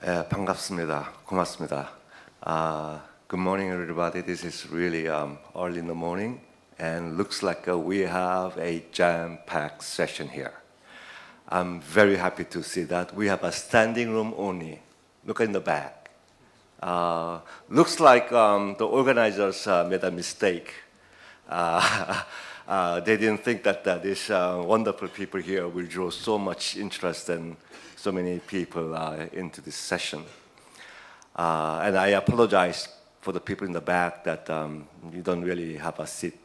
반갑습니다. 고맙습니다. Good morning, everybody. This is really early in the morning, and looks like we have a jam-packed session here. I'm very happy to see that. We have a standing room only. Look in the back. Looks like the organizers made a mistake. They didn't think that these wonderful people here will draw so much interest and so many people into this session. And I apologize for the people in the back that you don't really have a seat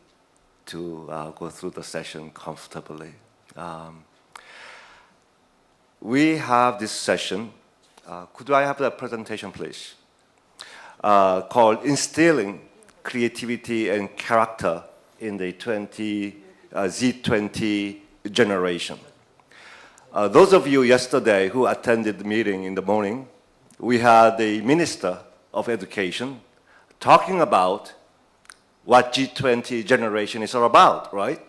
to go through the session comfortably. We have this session. Could I have the presentation, please? Called Instilling Creativity and Character in the G20 Generation. Those of you yesterday who attended the meeting in the morning, we had the Minister of Education talking about what G20 generation is all about, right?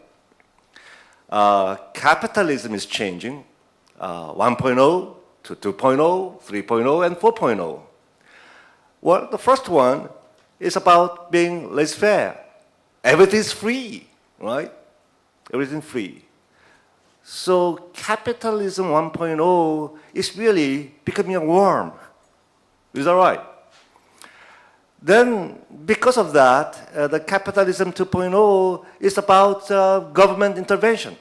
Capitalism is changing, 1.0 to 2.0, 3.0, and 4.0. Well, the first one is about being laissez-faire. Everything's free, right? Everything's free. So capitalism 1.0 is really becoming a worm. Is that right? Then, because of that, the capitalism 2.0 is about government intervention,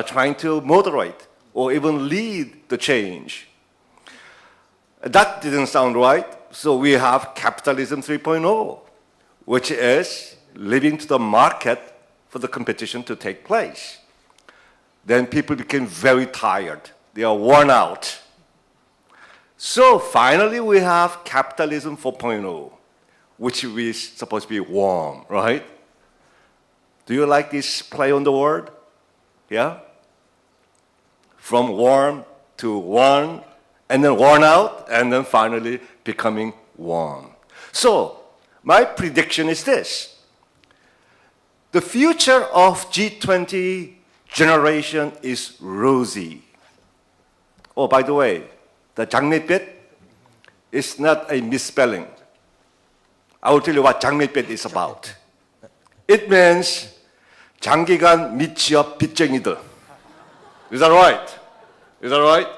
trying to moderate or even lead the change. That didn't sound right, so we have capitalism 3.0, which is leaving to the market for the competition to take place. Then people became very tired. They are worn out. So finally we have capitalism 4.0, which is supposed to be warm, right? Do you like this play on the word? Yeah? From warm to worn, and then worn out, and then finally becoming warm. So my prediction is this. The future of G20 generation is rosy. Oh, by the way, the 장밋빛 is not a misspelling. I will tell you what 장밋빛 is about. It means 장기간 미취업 빚쟁이들. Is that right? Is that right?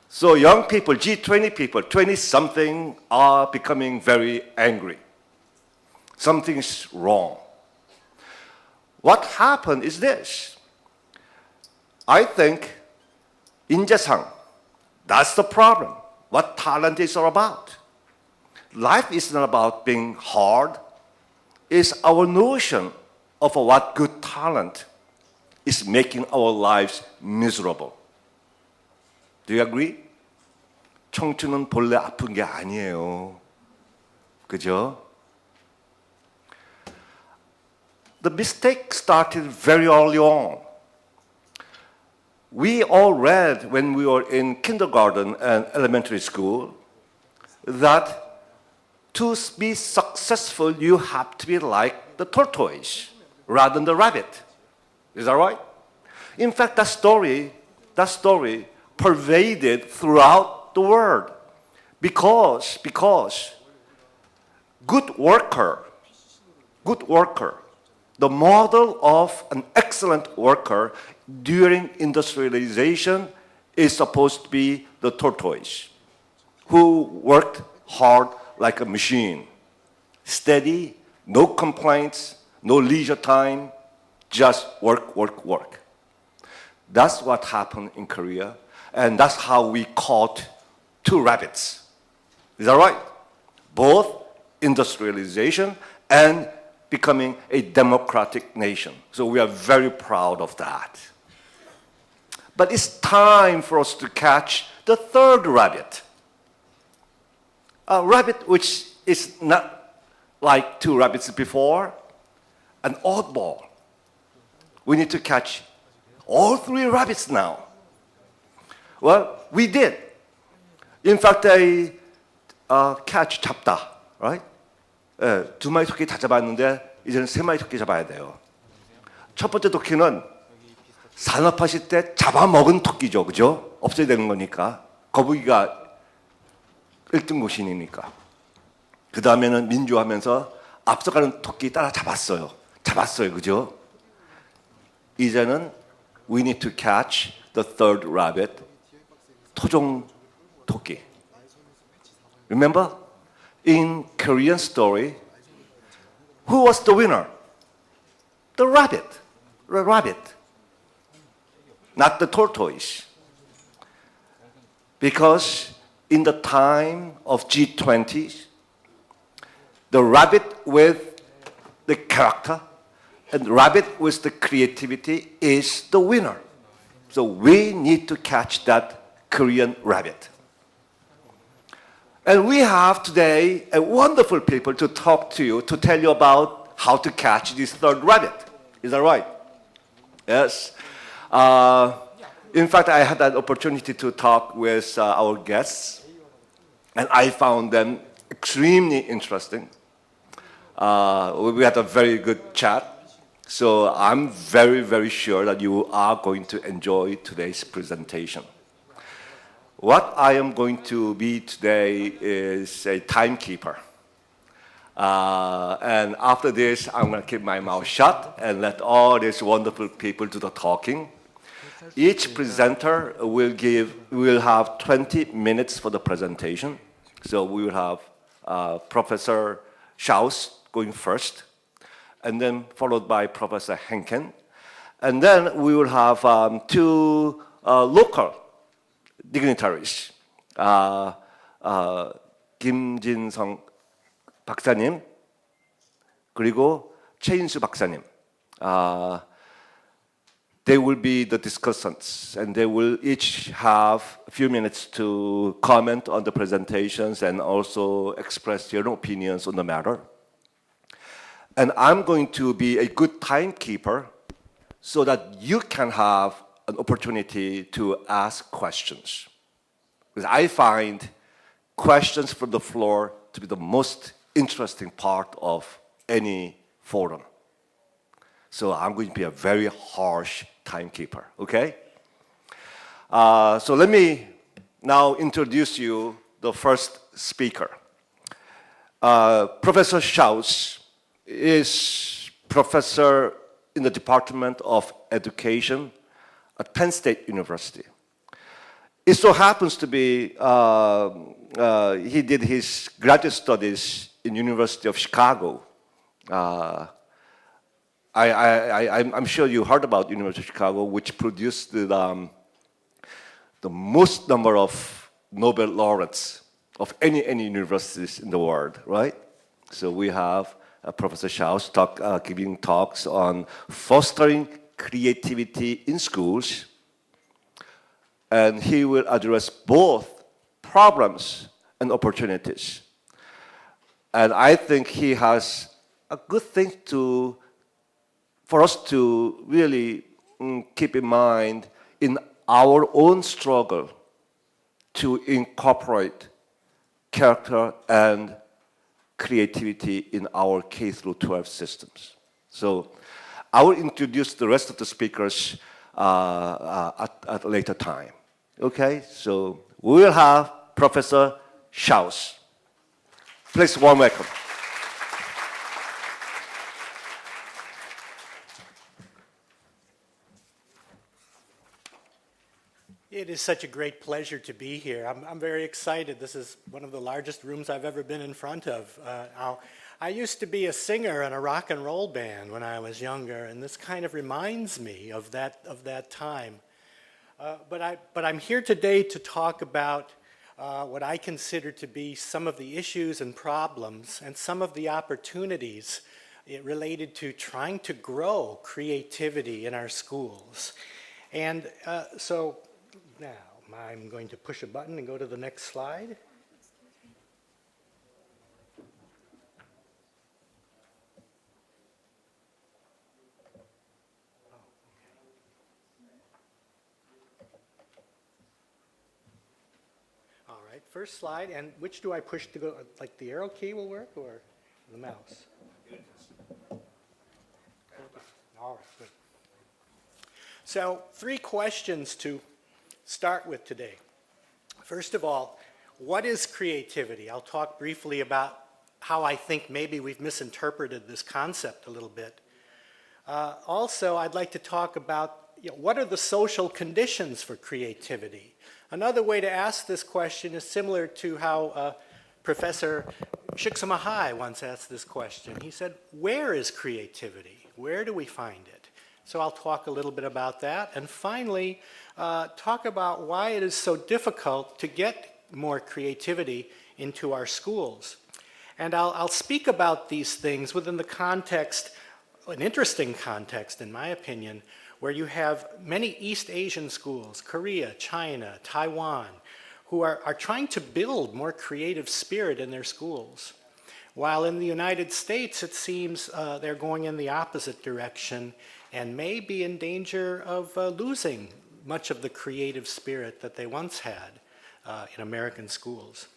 So young people, G20 people, 20-something are becoming very angry. Something's wrong. What happened is this. I think 인재상, that's the problem. What talent is all about. Life is not about being hard. It's our notion of what good talent is making our lives miserable. Do you agree? 청춘은 본래 아픈 게 아니에요. 그죠? The mistake started very early on. We all read when we were in kindergarten and elementary school that to be successful, you have to be like the tortoise rather than the rabbit. Is that right? In fact, that story pervaded throughout the world because good worker, the model of an excellent worker during industrialization is supposed to be the tortoise who worked hard like a machine. Steady, no complaints, no leisure time, just work, work, work. That's what happened in Korea, and that's how we caught two rabbits. Is that right? Both industrialization and becoming a democratic nation. So we are very proud of that. But it's time for us to catch the third rabbit. A rabbit which is not like two rabbits before, an oddball. We need to catch all three rabbits now. Well, we did. In fact, I catch 잡다, right? 두 마리 토끼 다 잡았는데 이제는 세 마리 토끼 잡아야 돼요. 첫 번째 토끼는 산업하실 때 잡아먹은 토끼죠, 그죠? 없어야 되는 거니까. 거북이가 1등 고신이니까. 그 다음에는 민주하면서 앞서가는 토끼 따라 잡았어요. 그죠? 이제는 we need to catch the third rabbit, 토종 토끼. Remember? In Korean story, who was the winner? The rabbit. Not the tortoise. Because in the time of G20, the rabbit with the character and the rabbit with the creativity is the winner. So we need to catch that Korean rabbit. And we have today a wonderful people to talk to you, to tell you about how to catch this third rabbit. Is that right? Yes. In fact, I had an opportunity to talk with our guests, and I found them extremely interesting. We had a very good chat. So I'm very, very sure that you are going to enjoy today's presentation. What I am going to be today is a timekeeper. And after this, I'm going to keep my mouth shut and let all these wonderful people do the talking. Each presenter will have 20 minutes for the presentation. So we will have Professor Schaus going first, and then followed by Professor Hankin. And then we will have two local dignitaries, 김진성 박사님 그리고 최인수 박사님. They will be the discussants, and they will each have a few minutes to comment on the presentations and also express their opinions on the matter. And I'm going to be a good timekeeper so that you can have an opportunity to ask questions. Because I find questions from the floor to be the most interesting part of any forum. So I'm going to be a very harsh timekeeper, okay? So let me now introduce you the first speaker. Professor Schaus is professor in the Department of Education at Penn State University. It so happens to be he did his graduate studies in University of Chicago. I'm sure you heard about University of Chicago, which produced the most number of Nobel laureates of any universities in the world, right? So we have Professor Schaus giving talks on fostering creativity in schools, and he will address both problems and opportunities. And I think he has a good thing for us to really keep in mind in our own struggle to incorporate character and creativity in our K through 12 systems. So I will introduce the rest of the speakers at a later time. Okay, so we will have Professor Schaus. Please, warm welcome. It is such a great pleasure to be here. I'm very excited. This is one of the largest rooms I've ever been in front of. I used to be a singer in a rock and roll band when I was younger, and this kind of reminds me of that time. But I'm here today to talk about what I consider to be some of the issues and problems and some of the opportunities related to trying to grow creativity in our schools. And so now I'm going to push a button and go to the next slide. All right, first slide, and which do I push to go, like the arrow key will work, or the mouse? All right, good. So 3 questions to start with today. First of all, what is creativity? I'll talk briefly about how I think maybe we've misinterpreted this concept a little bit. Also, I'd like to talk about what are the social conditions for creativity? Another way to ask this question is similar to how Professor Csikszentmihalyi once asked this question. He said, where is creativity? Where do we find it? So I'll talk a little bit about that. And finally, talk about why it is so difficult to get more creativity into our schools. And I'll speak about these things within the context, an interesting context in my opinion, where you have many East Asian schools, Korea, China, Taiwan, who are trying to build more creative spirit in their schools. While in the United States, it seems they're going in the opposite direction and may be in danger of losing much of the creative spirit that they once had in American schools.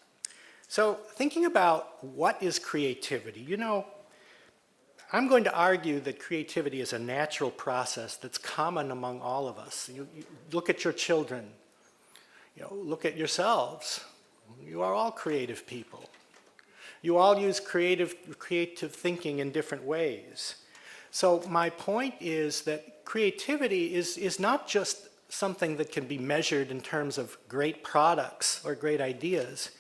So thinking about what is creativity, I'm going to argue that creativity is a natural process that's common among all of us. You look at your children, look at yourselves. You are all creative people. You all use creative thinking in different ways. So my point is that creativity is not just something that can be measured in terms of great products or great ideas.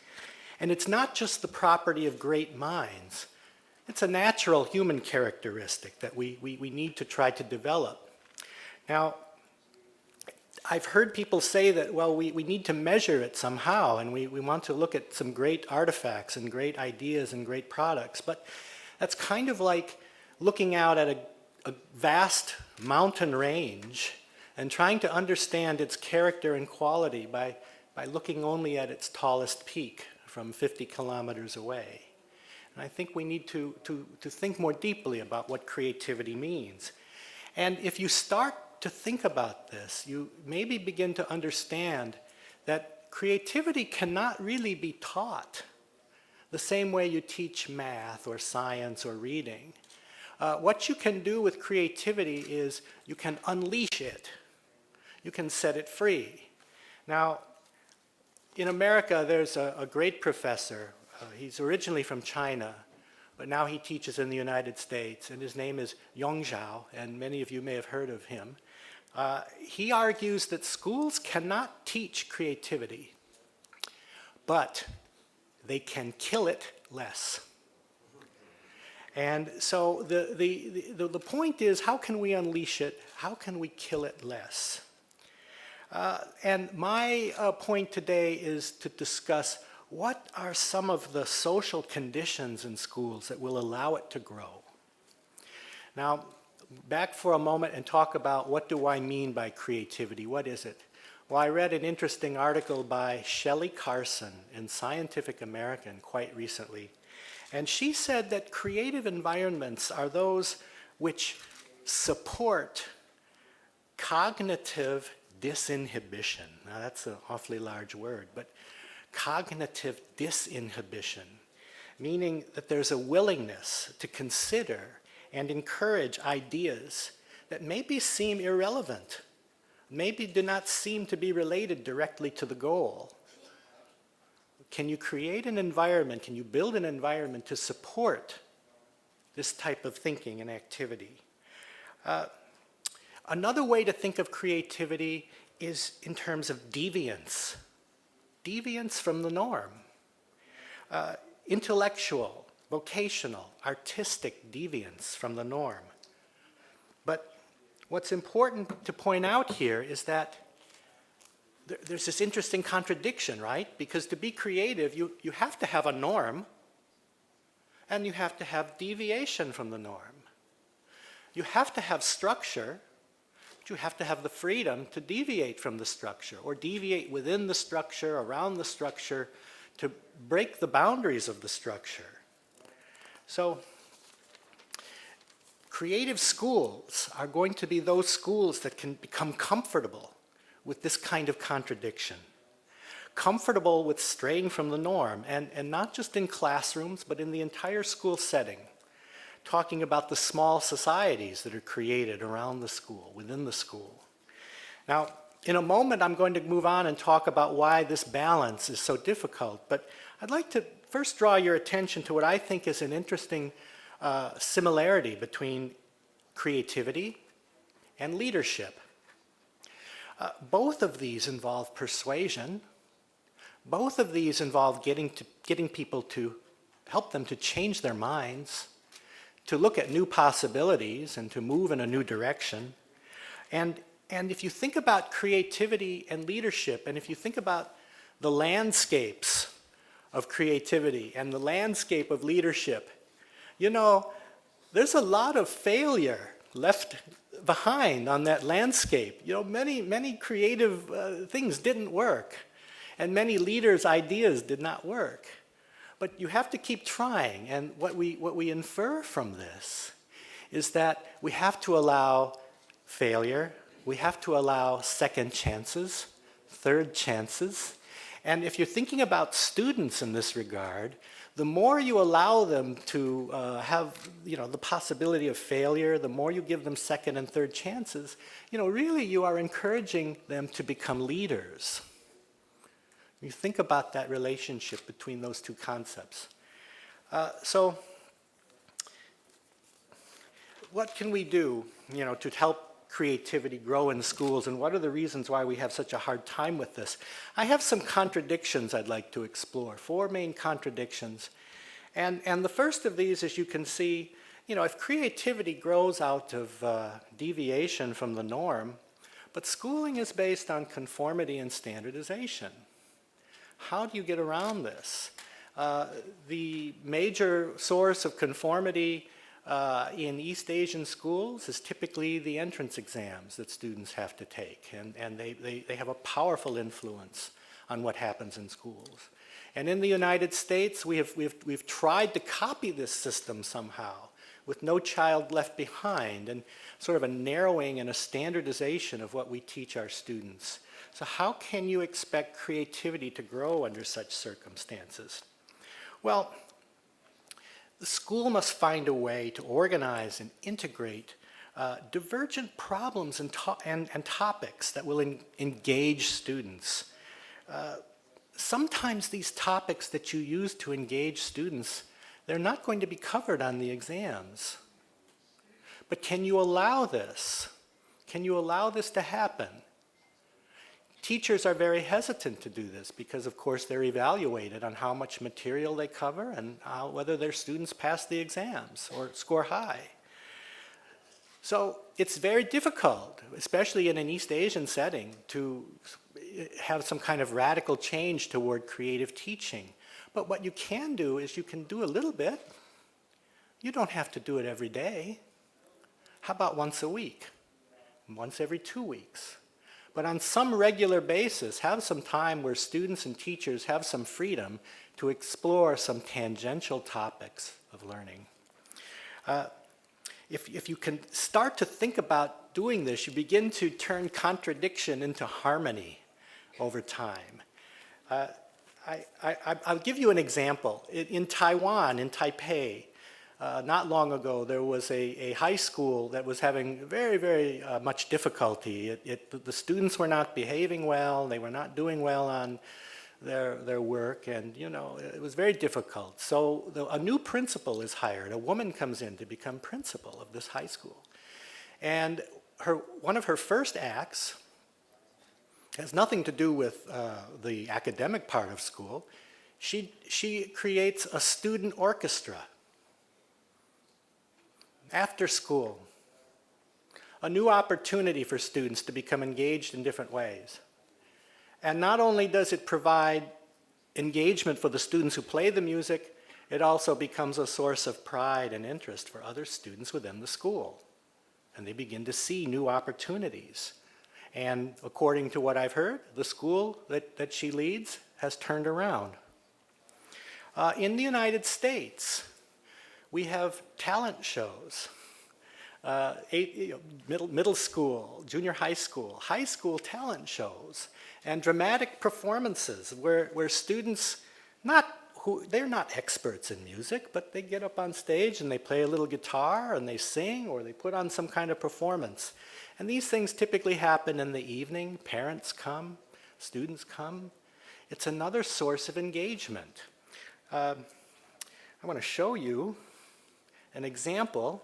And it's not just the property of great minds. It's a natural human characteristic that we need to try to develop. Now, I've heard people say that, well, we need to measure it somehow, and we want to look at some great artifacts and great ideas and great products, but that's kind of like looking out at a vast mountain range and trying to understand its character and quality by looking only at its tallest peak from 50 kilometers away. And I think we need to think more deeply about what creativity means. And if you start to think about this, you maybe begin to understand that creativity cannot really be taught the same way you teach math or science or reading. What you can do with creativity is you can unleash it. You can set it free. Now, in America, there's a great professor. He's originally from China, but now he teaches in the United States, and his name is Yong Zhao, and many of you may have heard of him. He argues that schools cannot teach creativity, but they can kill it less. And so the point is, how can we unleash it? How can we kill it less? And my point today is to discuss what are some of the social conditions in schools that will allow it to grow. Now, back for a moment and talk about what do I mean by creativity? What is it? Well, I read an interesting article by Shelley Carson in Scientific American quite recently. And she said that creative environments are those which support cognitive disinhibition. Now that's an awfully large word, but cognitive disinhibition, meaning that there's a willingness to consider and encourage ideas that maybe seem irrelevant, maybe do not seem to be related directly to the goal. Can you create an environment, can you build an environment to support this type of thinking and activity? Another way to think of creativity is in terms of deviance. Deviance from the norm. Intellectual, vocational, artistic deviance from the norm. But what's important to point out here is that there's this interesting contradiction, right? Because to be creative, you have to have a norm, and you have to have deviation from the norm. You have to have structure, but you have to have the freedom to deviate from the structure, or deviate within the structure, around the structure, to break the boundaries of the structure. So, creative schools are going to be those schools that can become comfortable with this kind of contradiction. Comfortable with straying from the norm, and not just in classrooms, but in the entire school setting. Talking about the small societies that are created around the school, within the school. Now, in a moment, I'm going to move on and talk about why this balance is so difficult. But I'd like to first draw your attention to what I think is an interesting similarity between creativity and leadership. Both of these involve persuasion. Both of these involve getting people to help them to change their minds, to look at new possibilities and to move in a new direction. And if you think about creativity and leadership, and if you think about the landscapes of creativity and the landscape of leadership, you know, there's a lot of failure left behind on that landscape. You know, many creative things didn't work, and many leaders' ideas did not work. But you have to keep trying, and what we infer from this is that we have to allow failure, we have to allow second chances, third chances, and if you're thinking about students in this regard, the more you allow them to have, you know, the possibility of failure, the more you give them second and third chances, you know, really you are encouraging them to become leaders. You think about that relationship between those two concepts. So what can we do, you know, to help creativity grow in schools, and what are the reasons why we have such a hard time with this? I have some contradictions I'd like to explore, 4 main contradictions. And the first of these, as you can see, you know, if creativity grows out of deviation from the norm, but schooling is based on conformity and standardization. How do you get around this? The major source of conformity in East Asian schools is typically the entrance exams that students have to take, and they have a powerful influence on what happens in schools. And in the United States, we've tried to copy this system somehow, with No Child Left Behind, and sort of a narrowing and a standardization of what we teach our students. So how can you expect creativity to grow under such circumstances? Well, the school must find a way to organize and integrate divergent problems and topics that will engage students. Sometimes these topics that you use to engage students, they're not going to be covered on the exams. But can you allow this? Can you allow this to happen? Teachers are very hesitant to do this because, of course, they're evaluated on how much material they cover and whether their students pass the exams or score high. So it's very difficult, especially in an East Asian setting, to have some kind of radical change toward creative teaching. But what you can do is you can do a little bit. You don't have to do it every day. How about once a week? Once every 2 weeks? But on some regular basis, have some time where students and teachers have some freedom to explore some tangential topics of learning. If you can start to think about doing this, you begin to turn contradiction into harmony over time. I'll give you an example. In Taiwan, in Taipei, not long ago, there was a high school that was having very much difficulty. The students were not behaving well, they were not doing well on their work, and you know, it was very difficult. So a new principal is hired. A woman comes in to become principal of this high school. And one of her first acts has nothing to do with the academic part of school. She creates a student orchestra. After school, a new opportunity for students to become engaged in different ways. And not only does it provide engagement for the students who play the music, it also becomes a source of pride and interest for other students within the school. And they begin to see new opportunities. And according to what I've heard, the school that she leads has turned around. In the United States, we have talent shows, middle school, junior high school talent shows, and dramatic performances where students, not who they're not experts in music, but they get up on stage and they play a little guitar and they sing or they put on some kind of performance. And these things typically happen in the evening. Parents come, students come. It's another source of engagement. I want to show you an example.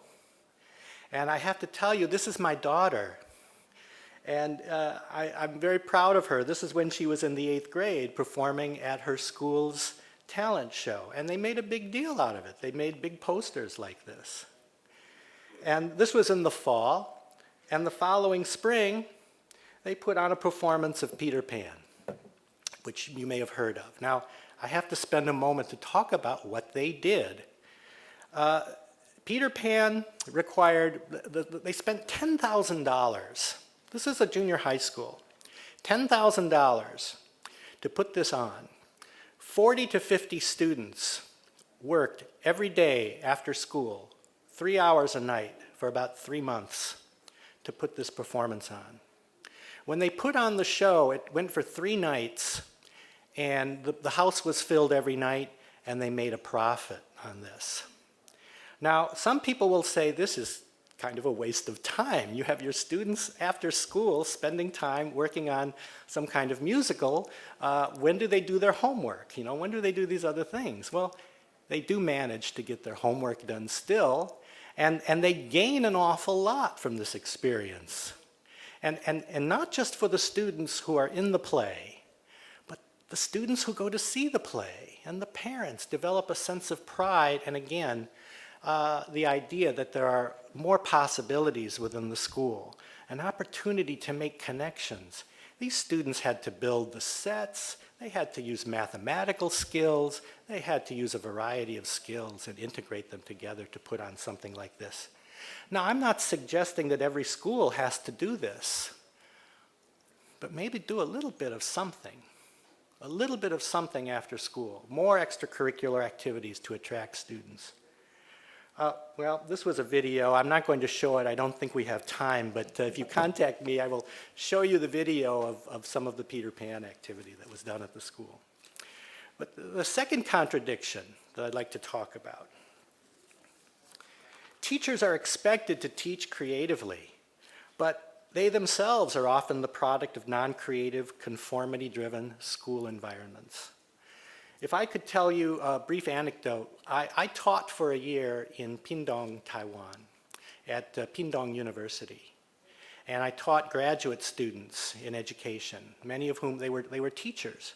And I have to tell you, this is my daughter. And I'm very proud of her. This is when she was in the 8th grade performing at her school's talent show. And they made a big deal out of it. They made big posters like this. And this was in the fall. And the following spring, they put on a performance of Peter Pan, which you may have heard of. Now, I have to spend a moment to talk about what they did. Peter Pan required, they spent $10,000. This is a junior high school. $10,000 to put this on. 40 to 50 students worked every day after school, 3 hours a night for about 3 months to put this performance on. When they put on the show, it went for 3 nights, and the house was filled every night, and they made a profit on this. Now, some people will say this is kind of a waste of time. You have your students after school spending time working on some kind of musical. When do they do their homework? You know, when do they do these other things? Well, they do manage to get their homework done still, and they gain an awful lot from this experience. And not just for the students who are in the play, but the students who go to see the play, and the parents develop a sense of pride, and again, the idea that there are more possibilities within the school, an opportunity to make connections. These students had to build the sets, they had to use mathematical skills, they had to use a variety of skills and integrate them together to put on something like this. Now, I'm not suggesting that every school has to do this, but maybe do a little bit of something after school, more extracurricular activities to attract students. Well, this was a video. I'm not going to show it. I don't think we have time, but if you contact me, I will show you the video of some of the Peter Pan activity that was done at the school. But the second contradiction that I'd like to talk about. Teachers are expected to teach creatively, but they themselves are often the product of non-creative, conformity-driven school environments. If I could tell you a brief anecdote, I taught for a year in Pingtung, Taiwan, at Pingtung University. And I taught graduate students in education, many of whom they were teachers.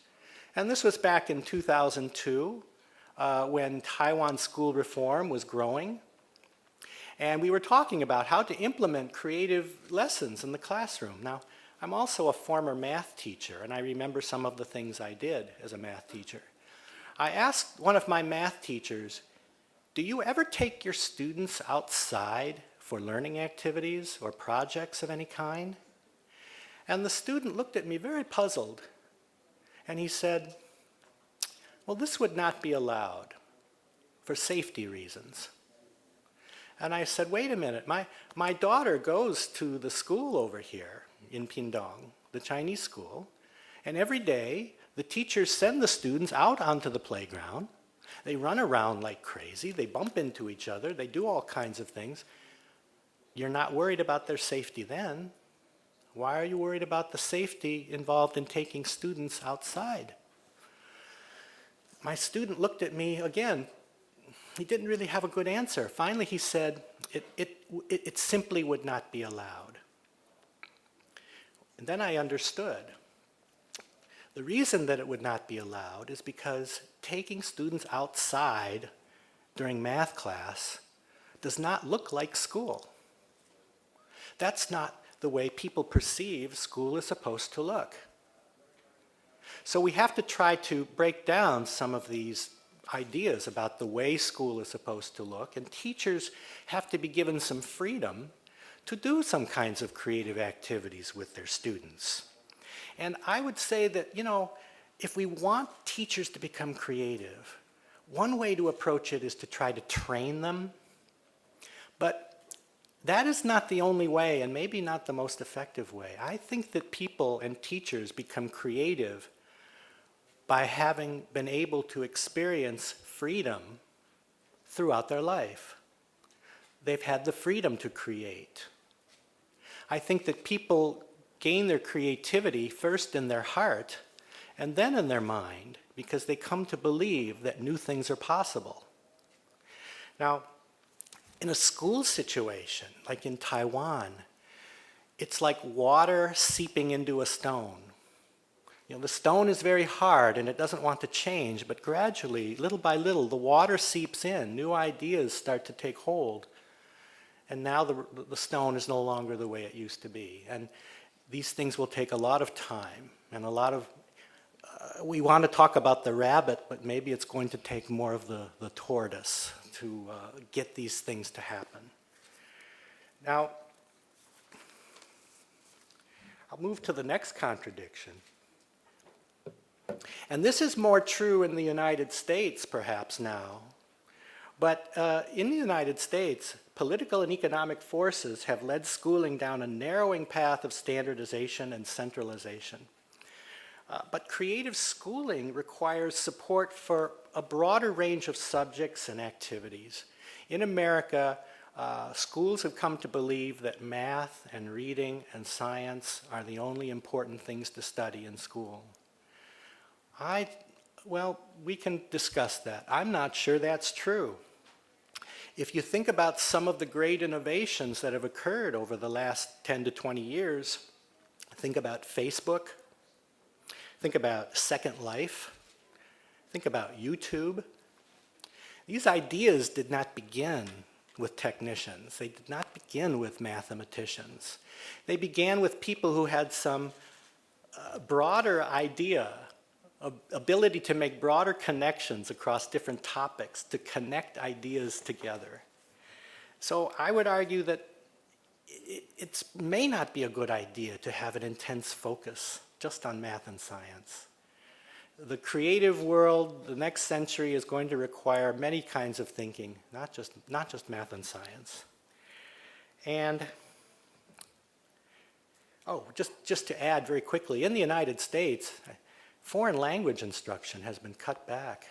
And this was back in 2002, when Taiwan school reform was growing. And we were talking about how to implement creative lessons in the classroom. Now, I'm also a former math teacher, and I remember some of the things I did as a math teacher. I asked one of my math teachers, do you ever take your students outside for learning activities or projects of any kind? And the student looked at me very puzzled, and he said, well, this would not be allowed for safety reasons. And I said, wait a minute, my daughter goes to the school over here in Pingtung, the Chinese school, and every day the teachers send the students out onto the playground. They run around like crazy, they bump into each other, they do all kinds of things. You're not worried about their safety then. Why are you worried about the safety involved in taking students outside? My student looked at me again. He didn't really have a good answer. Finally, he said, it simply would not be allowed. And then I understood. The reason that it would not be allowed is because taking students outside during math class does not look like school. That's not the way people perceive school is supposed to look. So we have to try to break down some of these ideas about the way school is supposed to look, and teachers have to be given some freedom to do some kinds of creative activities with their students. And I would say that, you know, if we want teachers to become creative, one way to approach it is to try to train them. But that is not the only way, and maybe not the most effective way. I think that people and teachers become creative by having been able to experience freedom throughout their life. They've had the freedom to create. I think that people gain their creativity first in their heart and then in their mind because they come to believe that new things are possible. Now, in a school situation, like in Taiwan, it's like water seeping into a stone. You know, the stone is very hard and it doesn't want to change, but gradually, little by little, the water seeps in, new ideas start to take hold, and now the stone is no longer the way it used to be. And these things will take a lot of time and a lot of, we want to talk about the rabbit, but maybe it's going to take more of the tortoise to get these things to happen. Now, I'll move to the next contradiction. And this is more true in the United States, perhaps now. But in the United States, political and economic forces have led schooling down a narrowing path of standardization and centralization. But creative schooling requires support for a broader range of subjects and activities. In America, schools have come to believe that math and reading and science are the only important things to study in school. Well, we can discuss that. I'm not sure that's true. If you think about some of the great innovations that have occurred over the last 10 to 20 years, think about Facebook, think about Second Life, think about YouTube. These ideas did not begin with technicians. They did not begin with mathematicians. They began with people who had some broader idea, ability to make broader connections across different topics, to connect ideas together. So I would argue that it may not be a good idea to have an intense focus just on math and science. The creative world, the next century, is going to require many kinds of thinking, not just math and science. And just to add very quickly, in the United States, foreign language instruction has been cut back.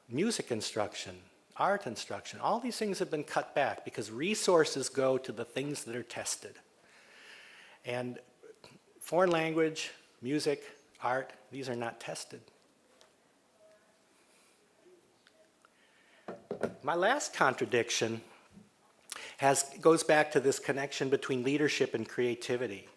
Music instruction, art instruction, all these things have been cut back because resources go to the things that are tested. And foreign language, music, art, these are not tested. My last contradiction goes back to this connection between leadership and creativity.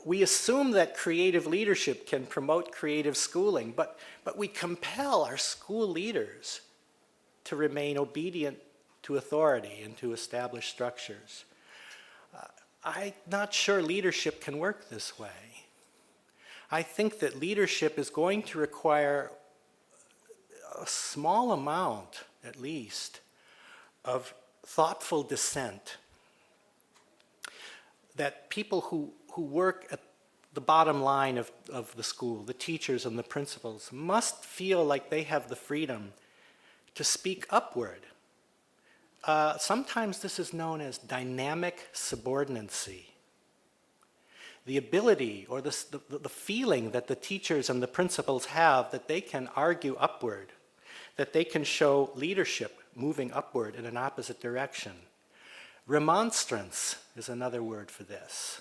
We assume that creative leadership can promote creative schooling, but we compel our school leaders to remain obedient to authority and to established structures. I'm not sure leadership can work this way. I think that leadership is going to require a small amount, at least, of thoughtful dissent. That people who work at the bottom line of the school, the teachers and the principals, must feel like they have the freedom to speak upward. Sometimes this is known as dynamic subordinacy. The ability or the feeling that the teachers and the principals have that they can argue upward, that they can show leadership moving upward in an opposite direction. Remonstrance is another word for this.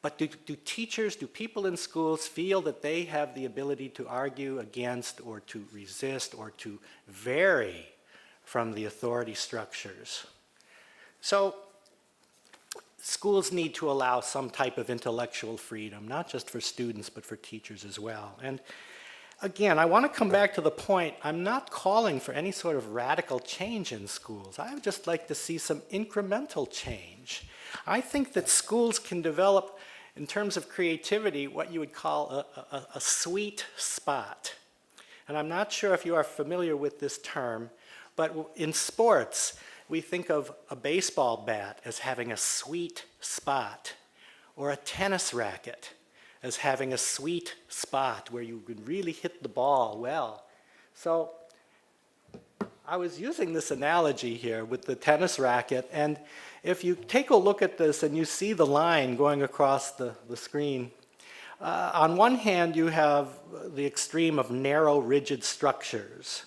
But do teachers, do people in schools feel that they have the ability to argue against or to resist or to vary from the authority structures? So schools need to allow some type of intellectual freedom, not just for students, but for teachers as well. And again, I want to come back to the point, I'm not calling for any sort of radical change in schools. I would just like to see some incremental change. I think that schools can develop, in terms of creativity, what you would call a sweet spot. And I'm not sure if you are familiar with this term, but in sports, we think of a baseball bat as having a sweet spot, or a tennis racket as having a sweet spot where you can really hit the ball well. So I was using this analogy here with the tennis racket, and if you take a look at this and you see the line going across the screen, On one hand, you have the extreme of narrow, rigid structures,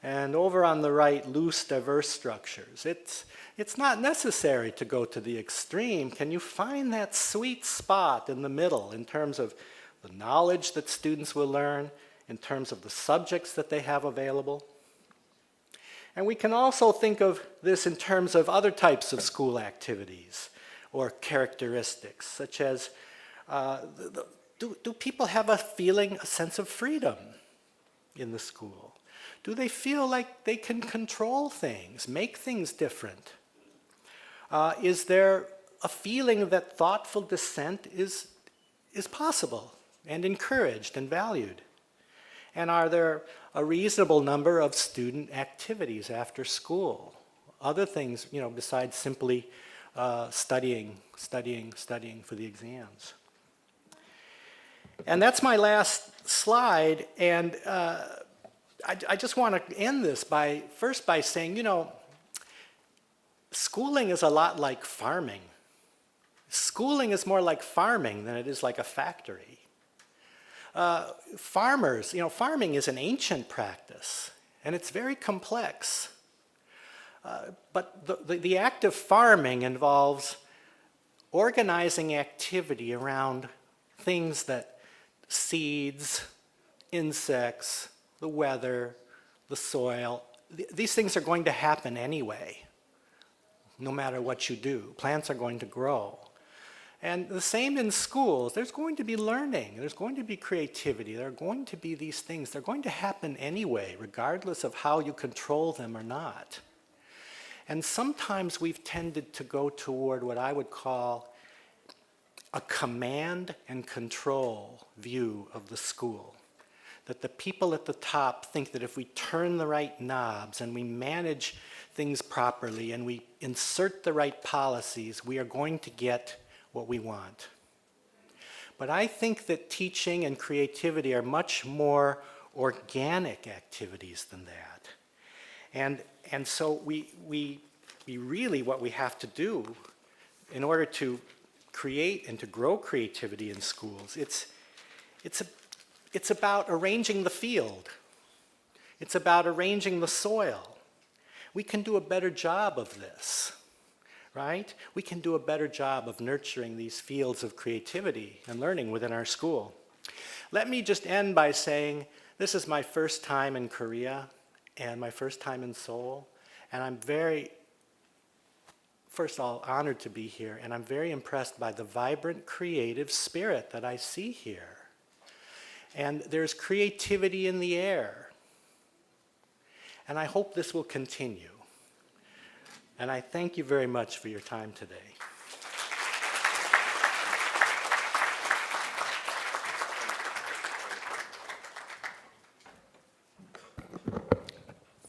and over on the right, loose, diverse structures. It's not necessary to go to the extreme. Can you find that sweet spot in the middle in terms of the knowledge that students will learn, in terms of the subjects that they have available? And we can also think of this in terms of other types of school activities or characteristics, such as do people have a sense of freedom in the school? Do they feel like they can control things, make things different? Is there a feeling that thoughtful dissent is possible and encouraged and valued? And are there a reasonable number of student activities after school? Other things, besides simply studying for the exams. And that's my last slide, and I just want to end this by saying, schooling is a lot like farming. Schooling is more like farming than it is like a factory. Farmers, farming is an ancient practice, and it's very complex. But the act of farming involves organizing activity around things that seeds, insects, the weather, the soil. These things are going to happen anyway, no matter what you do. Plants are going to grow. And the same in schools. There's going to be learning. There's going to be creativity. There are going to be these things. They're going to happen anyway, regardless of how you control them or not. And sometimes we've tended to go toward what I would call a command and control view of the school. That the people at the top think that if we turn the right knobs and we manage things properly and we insert the right policies, we are going to get what we want. But I think that teaching and creativity are much more organic activities than that. And so we really, what we have to do in order to create and to grow creativity in schools, it's about arranging the field. It's about arranging the soil. We can do a better job of this, right? We can do a better job of nurturing these fields of creativity and learning within our school. Let me just end by saying this is my first time in Korea and my first time in Seoul, and I'm first of all, honored to be here, and I'm very impressed by the vibrant, creative spirit that I see here. And there's creativity in the air. And I hope this will continue. And I thank you very much for your time today.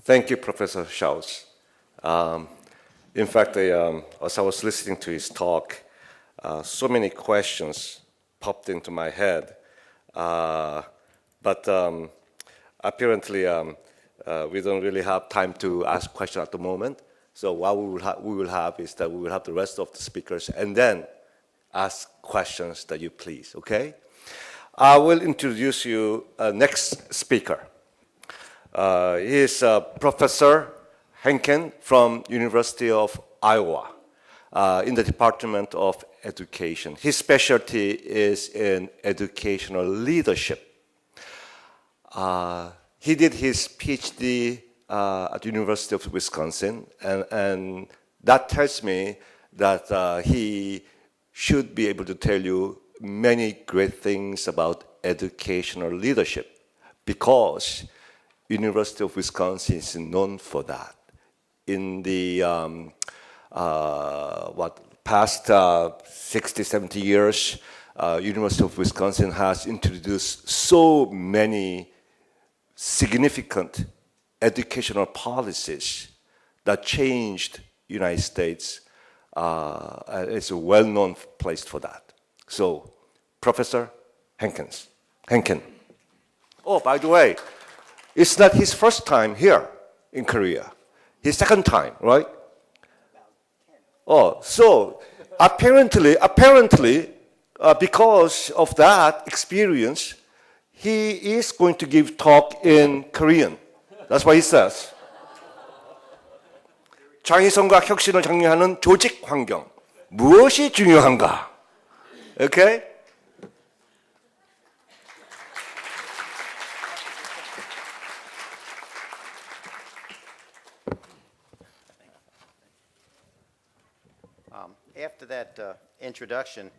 Thank you, Professor Schaus. In fact, as I was listening to his talk, so many questions popped into my head. But apparently, we don't really have time to ask questions at the moment. So what we will have is that we will have the rest of the speakers and then ask questions that you please, okay? I will introduce you next speaker. He is Professor Hankin from University of Iowa in the Department of Education. His specialty is in educational leadership. He did his PhD at the University of Wisconsin, and that tells me that he should be able to tell you many great things about educational leadership because University of Wisconsin is known for that. In the past 60, 70 years, University of Wisconsin has introduced so many significant educational policies that changed the United States. It's a well-known place for that. So, Professor Hankin. Oh, by the way, it's not his first time here in Korea. His second time, right? Oh, so apparently, because of that experience, he is going to give talk in Korean. That's what he says. 창의성과 혁신을 장려하는 조직 환경. 무엇이 중요한가? Okay? After that introduction,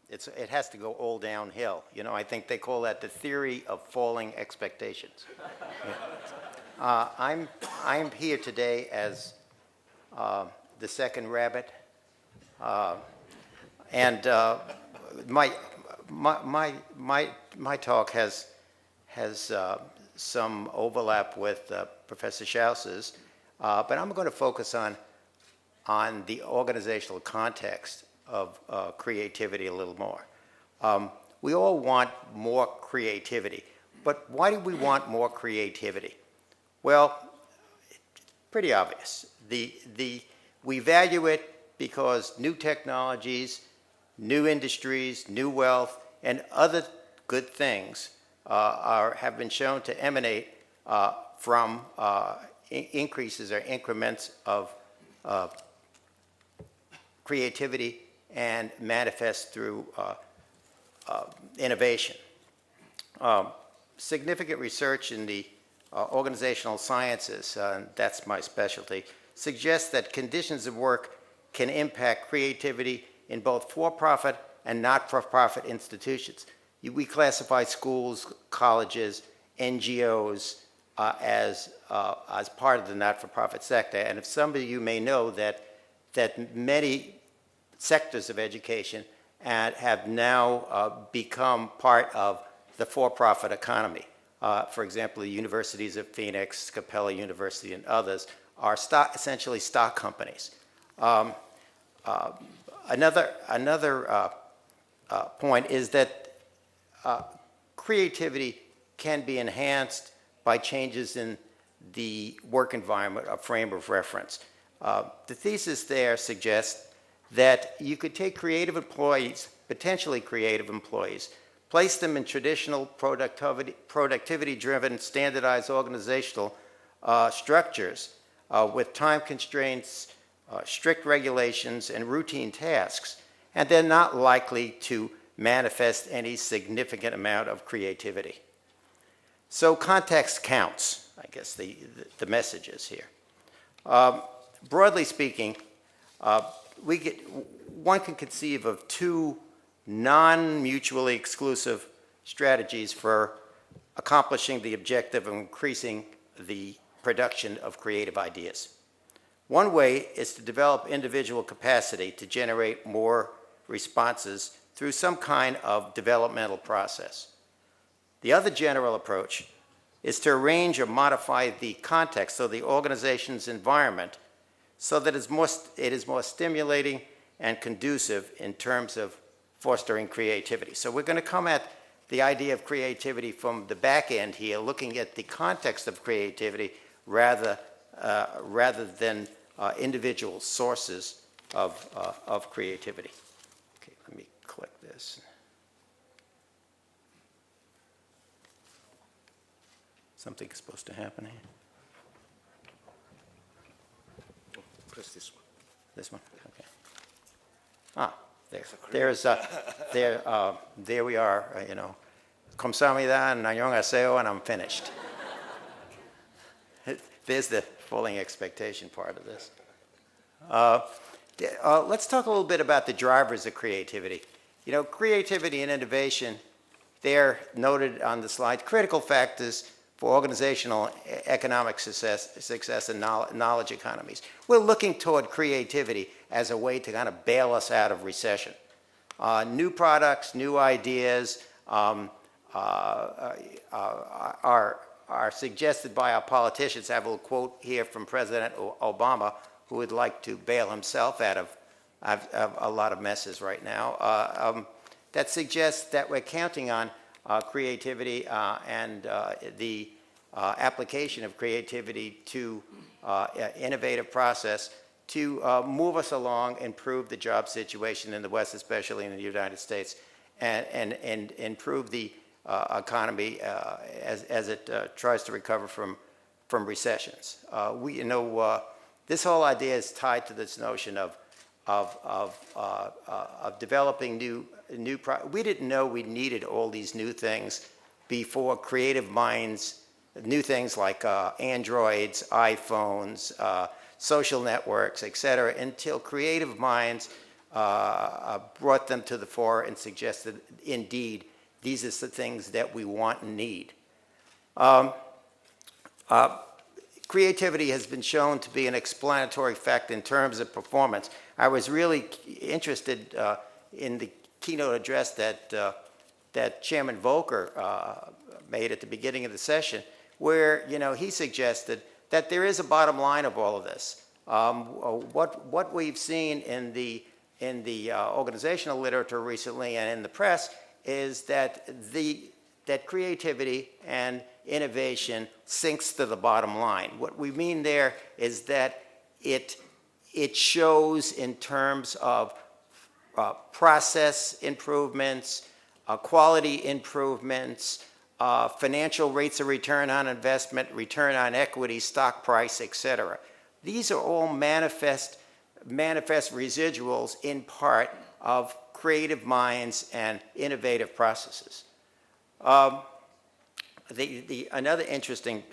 it has to go all downhill. You know, I think they call that the theory of falling expectations. I'm here today as the second rabbit, and my talk has some overlap with Professor Schaus's, but I'm going to focus on the organizational context of creativity a little more. We all want more creativity, but why do we want more creativity? Well, pretty obvious. We value it because new technologies, new industries, new wealth, and other good things have been shown to emanate from increases or increments of creativity and manifest through innovation. Significant research in the organizational sciences, that's my specialty, suggests that conditions of work can impact creativity in both for-profit and not-for-profit institutions. We classify schools, colleges, NGOs as part of the not-for-profit sector. And if some of you may know that many sectors of education have now become part of the for-profit economy. For example, the universities of Phoenix, Capella University, and others are essentially stock companies. Another point is that creativity can be enhanced by changes in the work environment, a frame of reference. The thesis there suggests that you could take creative employees, potentially creative employees, place them in traditional productivity-driven, standardized organizational structures with time constraints, strict regulations, and routine tasks, and they're not likely to manifest any significant amount of creativity. So context counts, I guess the message is here. Broadly speaking, one can conceive of two non-mutually exclusive strategies for accomplishing the objective of increasing the production of creative ideas. One way is to develop individual capacity to generate more responses through some kind of developmental process. The other general approach is to arrange or modify the context, so the organization's environment, so that it is more stimulating and conducive in terms of fostering creativity. So we're going to come at the idea of creativity from the back end here, looking at the context of creativity rather than individual sources of creativity. Okay, let me click this. Something's supposed to happen here. Press this one. This one? Okay. There we are, you know. 감사합니다, 안녕하세요, and I'm finished. There's the falling expectation part of this. Let's talk a little bit about the drivers of creativity. You know, creativity and innovation, they're noted on the slide, critical factors for organizational economic success and knowledge economies. We're looking toward creativity as a way to kind of bail us out of recession. New products, new ideas are suggested by our politicians. I have a little quote here from President Obama, who would like to bail himself out of a lot of messes right now. That suggests that we're counting on creativity and the application of creativity to innovative process move us along, improve the job situation in the West, especially in the United States, and improve the economy as it tries to recover from recessions. This whole idea is tied to this notion of developing new. We didn't know we needed all these new things before creative minds, new things like Androids, iPhones, social networks, et cetera, until creative minds brought them to the fore and suggested, indeed, these are the things that we want and need. Creativity has been shown to be an explanatory fact in terms of performance. I was really interested in the keynote address that Chairman Volcker made at the beginning of the session, where he suggested that there is a bottom line of all of this. What we've seen in the organizational literature recently and in the press is that creativity and innovation sinks to the bottom line. What we mean there is that it shows in terms of process improvements, quality improvements, financial rates of return on investment, return on equity, stock price, et cetera. These are all manifest residuals in part of creative minds and innovative processes. Another interesting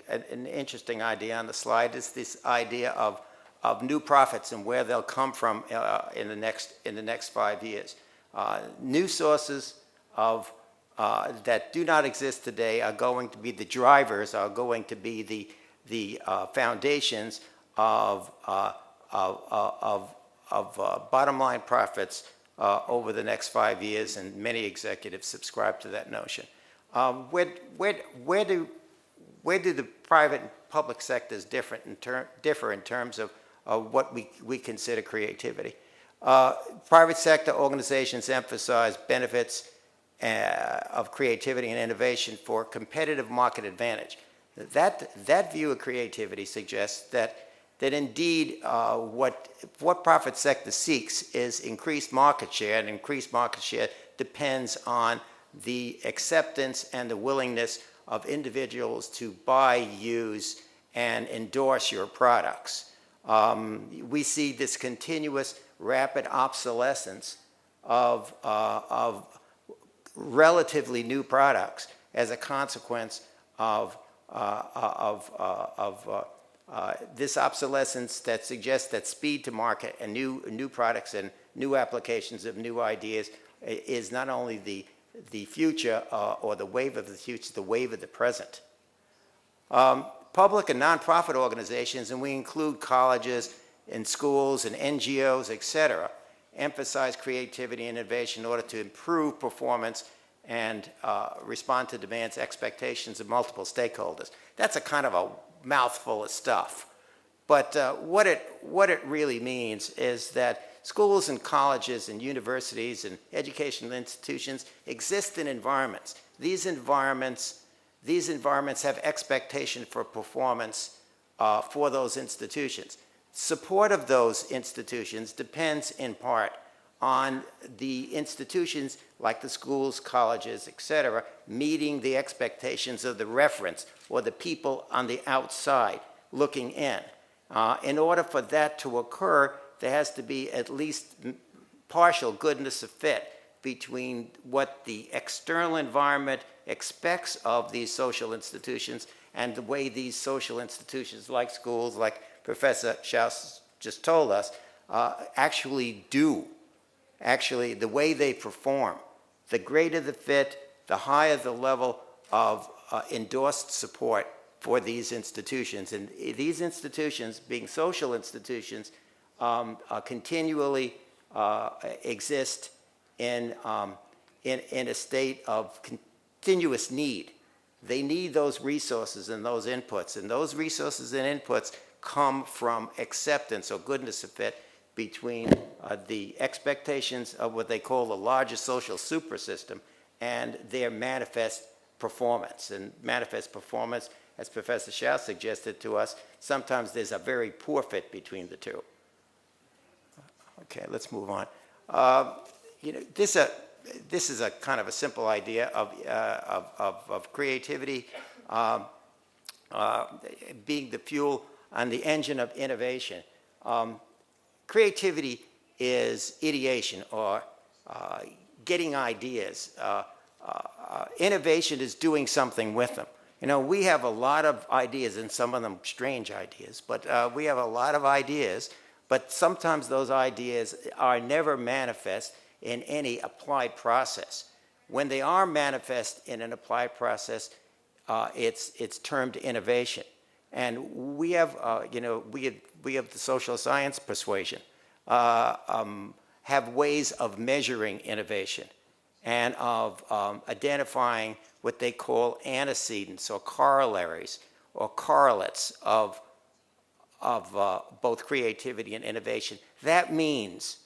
idea on the slide is this idea of new profits and where they'll come from in the next 5 years. New sources of that do not exist today are going to be the drivers, are going to be the foundations of bottom line profits over the next 5 years, and many executives subscribe to that notion. Where do the private and public sectors differ in terms of what we consider creativity? Private sector organizations emphasize benefits of creativity and innovation for competitive market advantage. That view of creativity suggests that indeed what private sector seeks is increased market share, and increased market share depends on the acceptance and the willingness of individuals to buy, use, and endorse your products. We see this continuous rapid obsolescence of relatively new products as a consequence of this obsolescence that suggests that speed to market and new products and new applications of new ideas is not only the future or the wave of the future, the wave of the present. Public and nonprofit organizations, and we include colleges and schools and NGOs, et cetera, emphasize creativity and innovation in order to improve performance and respond to demands, expectations of multiple stakeholders. That's a kind of a mouthful of stuff. But what it really means is that schools and colleges and universities and educational institutions exist in environments. These environments have expectation for performance for those institutions. Support of those institutions depends in part on the institutions like the schools, colleges, et cetera, meeting the expectations of the reference or the people on the outside looking in. In order for that to occur, there has to be at least partial goodness of fit between what the external environment expects of these social institutions and the way these social institutions like schools, like Professor Schaus just told us, actually do. Actually, the way they perform. The greater the fit, the higher the level of endorsed support for these institutions. And these institutions, being social institutions, continually exist in a state of continuous need. They need those resources and those inputs, and those resources and inputs come from acceptance or goodness of fit between the expectations of what they call the largest social supersystem and their manifest performance. And manifest performance, as Professor Schaus suggested to us, sometimes there's a very poor fit between the two. Okay, let's move on. This is a kind of a simple idea of creativity being the fuel and the engine of innovation. Creativity is ideation or getting ideas. Innovation is doing something with them. We have a lot of ideas, and some of them strange ideas, but we have a lot of ideas, but sometimes those ideas are never manifest in any applied process. When they are manifest in an applied process, it's termed innovation. And we have, we have the social science persuasion, have ways of measuring innovation and of identifying what they call antecedents or corollaries or correlates of both creativity and innovation. That means,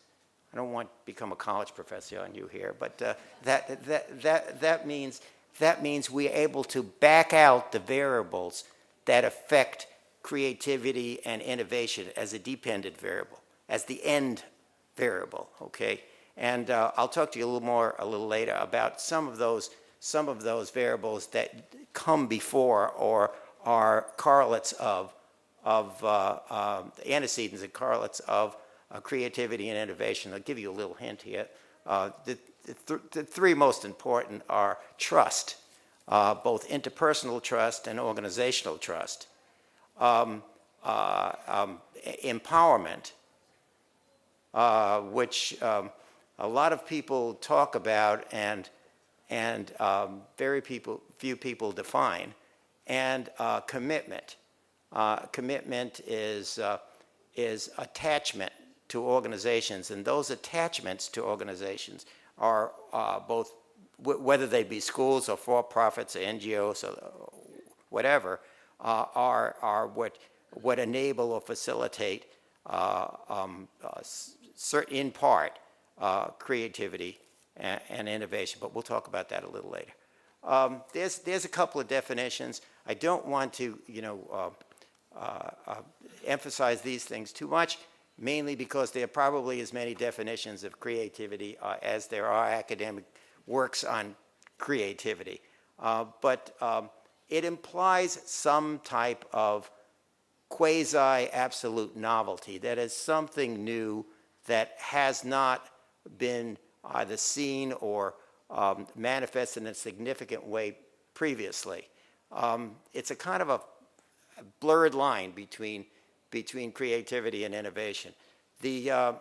I don't want to become a college professor on you here, but that means we're able to back out the variables that affect creativity and innovation as a dependent variable, as the end variable, okay? And I'll talk to you a little later about some of those variables that come before or are correlates of antecedents and correlates of creativity and innovation. I'll give you a little hint here. The three most important are trust, both interpersonal trust and organizational trust, empowerment, which a lot of people talk about and very few people define, and commitment. Commitment is attachment to organizations, and those attachments to organizations are both, whether they be schools or for-profits or NGOs or whatever, are what enable or facilitate, in part, creativity and innovation. But we'll talk about that a little later. There's a couple of definitions. I don't want to, emphasize these things too much, mainly because there are probably as many definitions of creativity as there are academic works on creativity. But it implies some type of quasi-absolute novelty, that is something new that has not been either seen or manifested in a significant way previously. It's a kind of a blurred line between creativity and innovation. The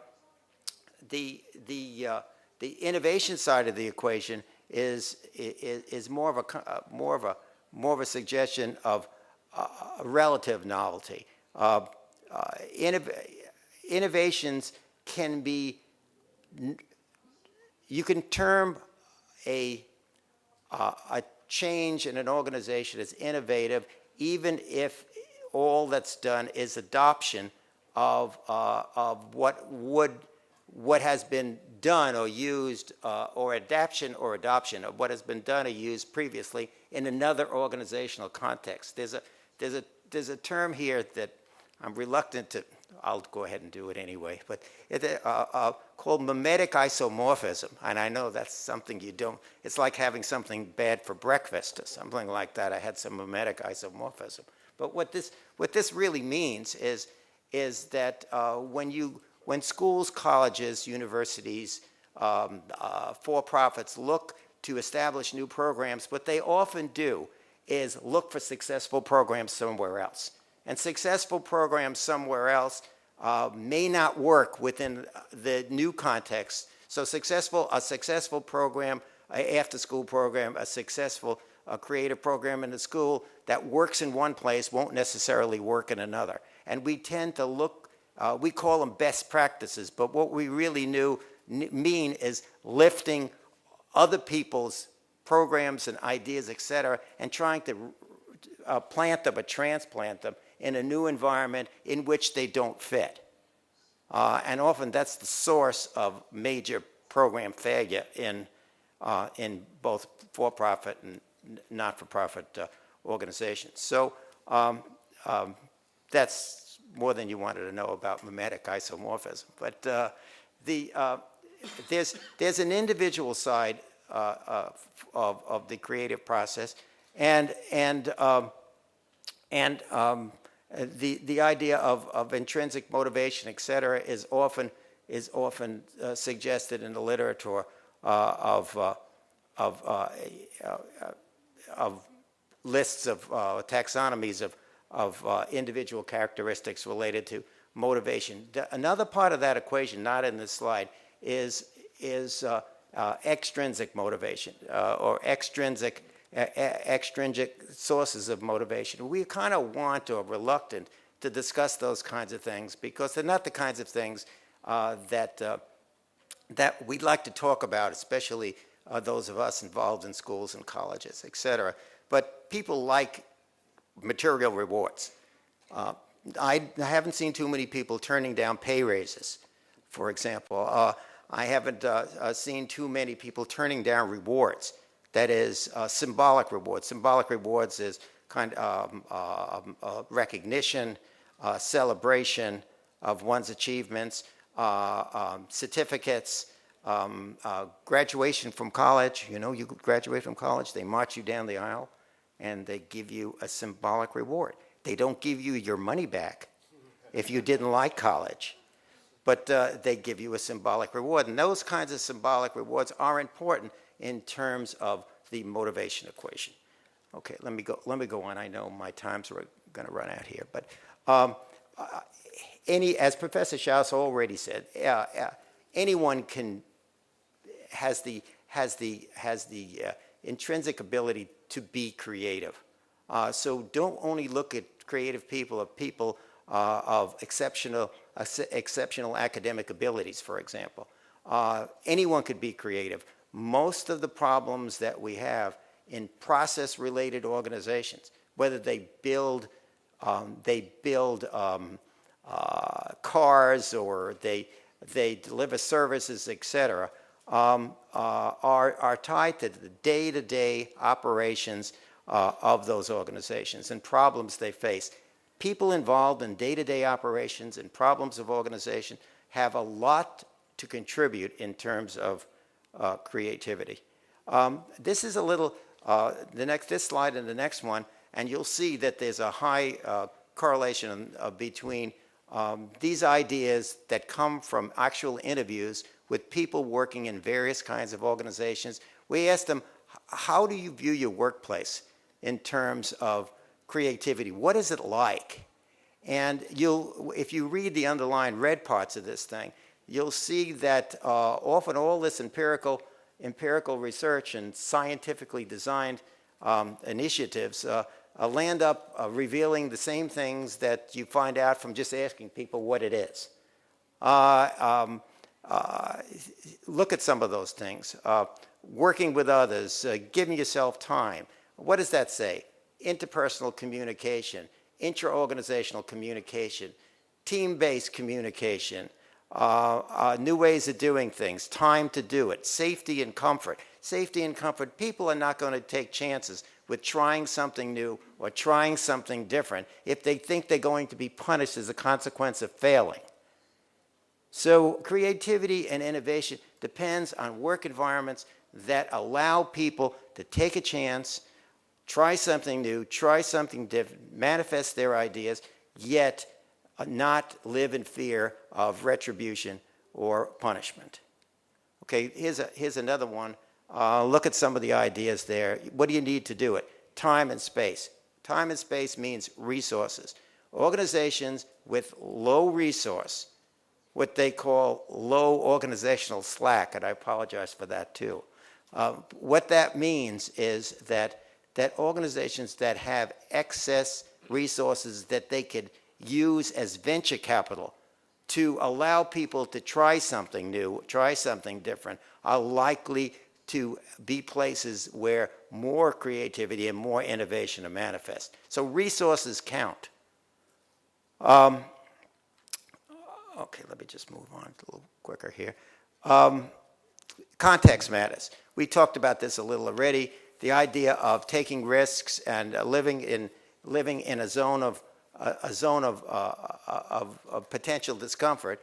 innovation side of the equation is more of a suggestion of relative novelty. Innovations can be, you can term a change in an organization as innovative, even if all that's done is adoption of what has been done or used, or adaptation or adoption of what has been done or used previously in another organizational context. There's a term here that I'm reluctant to, I'll go ahead and do it anyway, but called mimetic isomorphism. And I know that's something you don't, it's like having something bad for breakfast or something like that. I had some mimetic isomorphism. But what this really means is that when schools, colleges, universities, for-profits look to establish new programs, what they often do is look for successful programs somewhere else. And successful programs somewhere else may not work within the new context. So a successful program, after-school program, a successful creative program in the school that works in one place won't necessarily work in another. And we tend to look, we call them best practices, but what we really mean is lifting other people's programs and ideas, et cetera, and trying to plant them or transplant them in a new environment in which they don't fit. And often that's the source of major program failure in both for-profit and not-for-profit organizations. So that's more than you wanted to know about mimetic isomorphism. But there's an individual side of the creative process, and the idea of intrinsic motivation, et cetera, is often suggested in the literature of lists of taxonomies of individual characteristics related to motivation. Another part of that equation, not in this slide, is extrinsic motivation or extrinsic sources of motivation. We kind of want or are reluctant to discuss those kinds of things because they're not the kinds of things that we'd like to talk about, especially those of us involved in schools and colleges, et cetera. But people like material rewards. I haven't seen too many people turning down pay raises, for example. I haven't seen too many people turning down rewards. That is symbolic rewards. Symbolic rewards is kind of recognition, celebration of one's achievements, certificates, graduation from college. You know, you graduate from college, they march you down the aisle, and they give you a symbolic reward. They don't give you your money back if you didn't like college, but they give you a symbolic reward. And those kinds of symbolic rewards are important in terms of the motivation equation. Okay, let me go on. I know my time's going to run out here, but as Professor Schaus already said, anyone has the intrinsic ability to be creative. So don't only look at creative people of exceptional academic abilities, for example. Anyone could be creative. Most of the problems that we have in process-related organizations, whether they build cars or they deliver services, et cetera, are tied to the day-to-day operations of those organizations and problems they face. People involved in day-to-day operations and problems of organization have a lot to contribute in terms of creativity. This is a little, this slide and the next one, and you'll see that there's a high correlation between these ideas that come from actual interviews with people working in various kinds of organizations. We asked them, how do you view your workplace in terms of creativity? What is it like? And if you read the underlined red parts of this thing, you'll see that often all this empirical research and scientifically designed initiatives land up revealing the same things that you find out from just asking people what it is. Look at some of those things. Working with others, giving yourself time. What does that say? Interpersonal communication, intra-organizational communication, team-based communication, new ways of doing things, time to do it, safety and comfort. Safety and comfort, people are not going to take chances with trying something new or trying something different if they think they're going to be punished as a consequence of failing. So creativity and innovation depends on work environments that allow people to take a chance, try something new, try something different, manifest their ideas, yet not live in fear of retribution or punishment. Okay, here's another one. Look at some of the ideas there. What do you need to do it? Time and space. Time and space means resources. Organizations with low resource, what they call low organizational slack, and I apologize for that too. What that means is that organizations that have excess resources that they could use as venture capital to allow people to try something new, try something different, are likely to be places where more creativity and more innovation are manifest. So resources count. Okay, let me just move on a little quicker here. Context matters. We talked about this a little already. The idea of taking risks and living in a zone of potential discomfort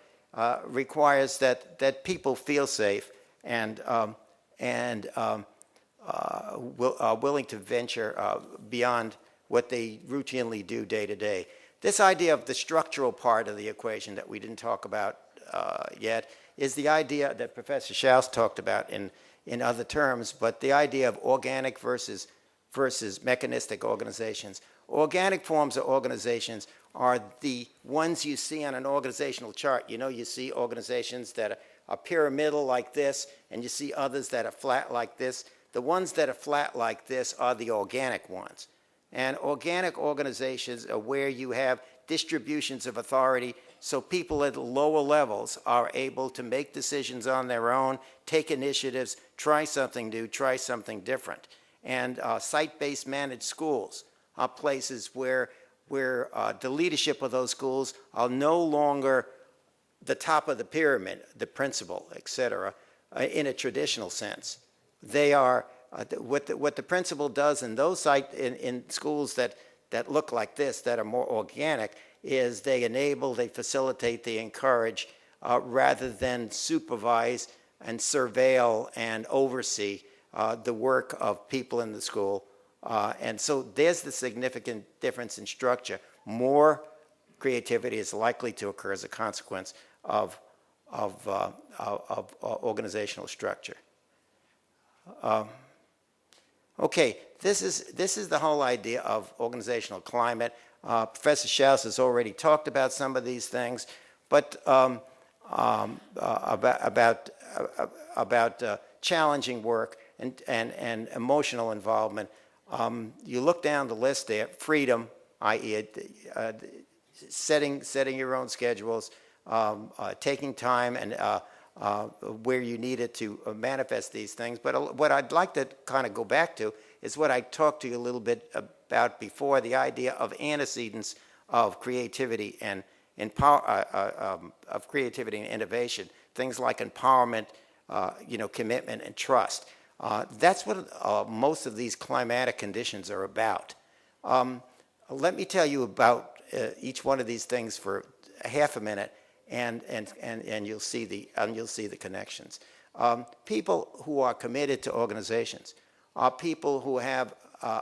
requires that people feel safe and are willing to venture beyond what they routinely do day to day. This idea of the structural part of the equation that we didn't talk about yet is the idea that Professor Schaus talked about in other terms, but the idea of organic versus mechanistic organizations. Organic forms of organizations are the ones you see on an organizational chart. You know, you see organizations that are pyramidal like this, and you see others that are flat like this. The ones that are flat like this are the organic ones. And organic organizations are where you have distributions of authority, so people at lower levels are able to make decisions on their own, take initiatives, try something new, try something different. And site-based managed schools are places where the leadership of those schools are no longer the top of the pyramid, the principal, et cetera, in a traditional sense. They are, what the principal does in those in schools that look like this, that are more organic, is they enable, they facilitate, they encourage, rather than supervise and surveil and oversee the work of people in the school. And so there's the significant difference in structure. More creativity is likely to occur as a consequence of organizational structure. Okay, this is the whole idea of organizational climate. Professor Schaus has already talked about some of these things, but about challenging work and emotional involvement. You look down the list there: freedom, i.e., setting your own schedules, taking time and where you need it to manifest these things. But what I'd like to kind of go back to is what I talked to you a little bit about before: the idea of antecedents of creativity and creativity and innovation. Things like empowerment, commitment and trust. That's what most of these climatic conditions are about. Let me tell you about each one of these things for half a minute, and you'll see the connections. People who are committed to organizations are people who have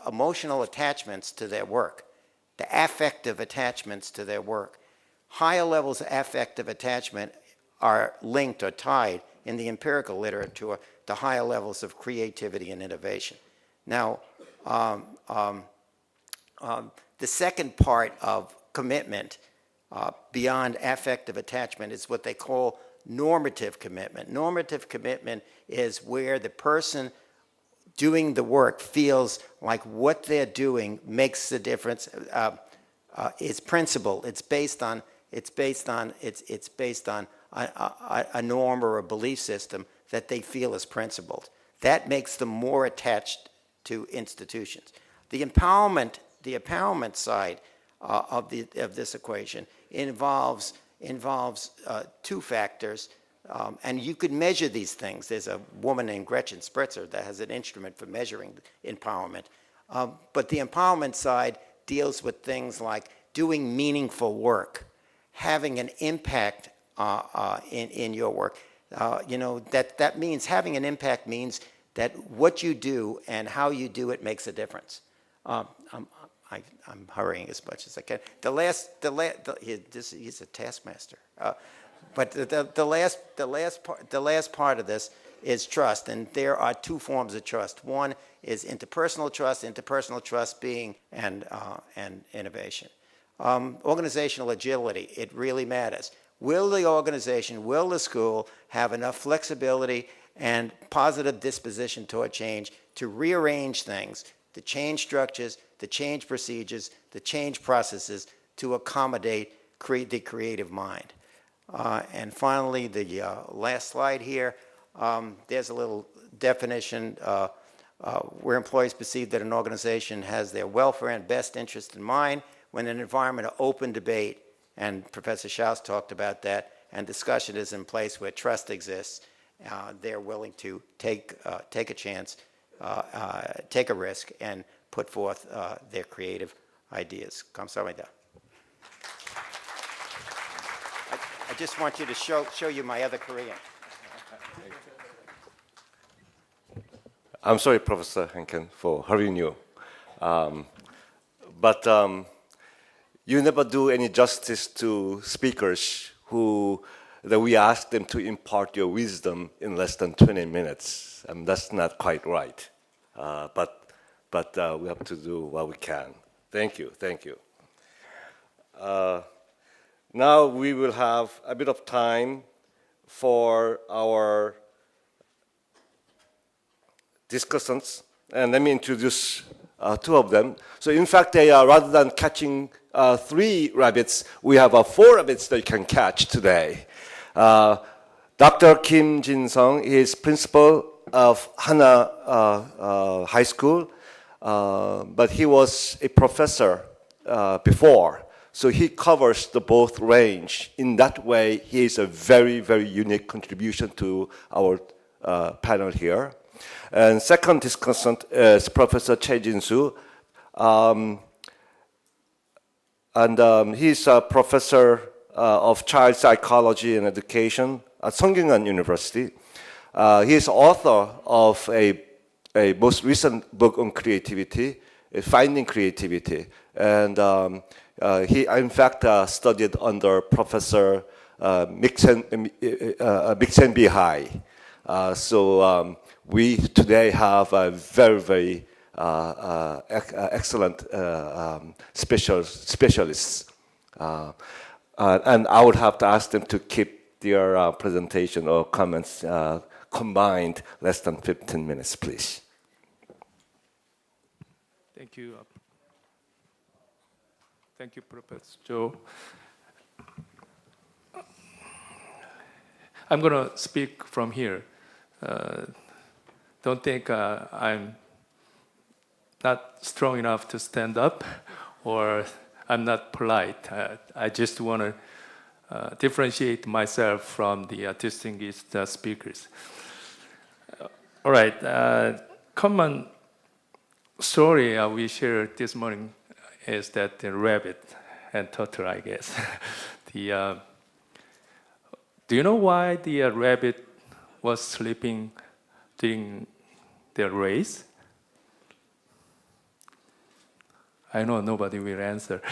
emotional attachments to their work, the affective attachments to their work. Higher levels of affective attachment are linked or tied in the empirical literature to higher levels of creativity and innovation. Now, the second part of commitment beyond affective attachment is what they call normative commitment. Normative commitment is where the person doing the work feels like what they're doing makes a difference. It's principled. It's based on a norm or a belief system that they feel is principled. That makes them more attached to institutions. The empowerment side of this equation involves two factors, and you could measure these things. There's a woman named Gretchen Spritzer that has an instrument for measuring empowerment. But the empowerment side deals with things like doing meaningful work, having an impact in your work. That means having an impact means that what you do and how you do it makes a difference. I'm hurrying as much as I can. He's a taskmaster. But the last part of this is trust, and there are two forms of trust. One is interpersonal trust being and innovation. Organizational agility, it really matters. Will the organization, will the school have enough flexibility and positive disposition toward change to rearrange things, to change structures, to change procedures, to change processes to accommodate the creative mind? And finally, the last slide here, there's a little definition where employees perceive that an organization has their welfare and best interest in mind when an environment of open debate, and Professor Schaus talked about that, and discussion is in place where trust exists. They're willing to take a chance, take a risk, and put forth their creative ideas. Kamsahamnida. I just want you to show you my other Korean. I'm sorry, Professor Hankin, for hurrying you. But you never do any justice to speakers that we ask them to impart your wisdom in less than 20 minutes. That's not quite right. But we have to do what we can. Thank you, thank you. Now we will have a bit of time for our discussants, and let me introduce two of them. So in fact, they are, rather than catching 3 rabbits, we have 4 rabbits that you can catch today. Dr. Kim Jin-sung is principal of Hana High School, but he was a professor before. So he covers the both range. In that way, he is a very, very unique contribution to our panel here. And second discussant is Professor Choi Jin-soo. He's a professor of child psychology and education at Sungkyunan University. He is author of a most recent book on creativity, Finding Creativity. And he, in fact, studied under Professor Mixen Bihai. So we today have a very, very excellent specialists. And I would have to ask them to keep their presentation or comments combined less than 15 minutes, please. Thank you. Thank you, Professor Joe. I'm going to speak from here. Don't think I'm not strong enough to stand up or I'm not polite. I just want to differentiate myself from the distinguished speakers. All right. Common story we shared this morning is that the rabbit and turtle, I guess. Do you know why the rabbit was sleeping during the race? I know nobody will answer.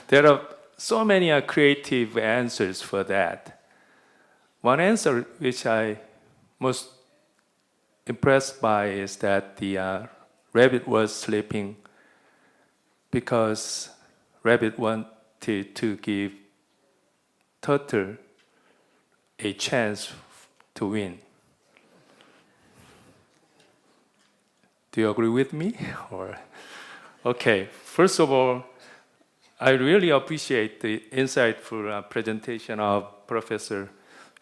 There are so many creative answers for that. One answer which I most impressed by is that the rabbit was sleeping because rabbit wanted to give turtle a chance to win. Do you agree with me? Or okay, first of all, I really appreciate the insightful presentation of Professor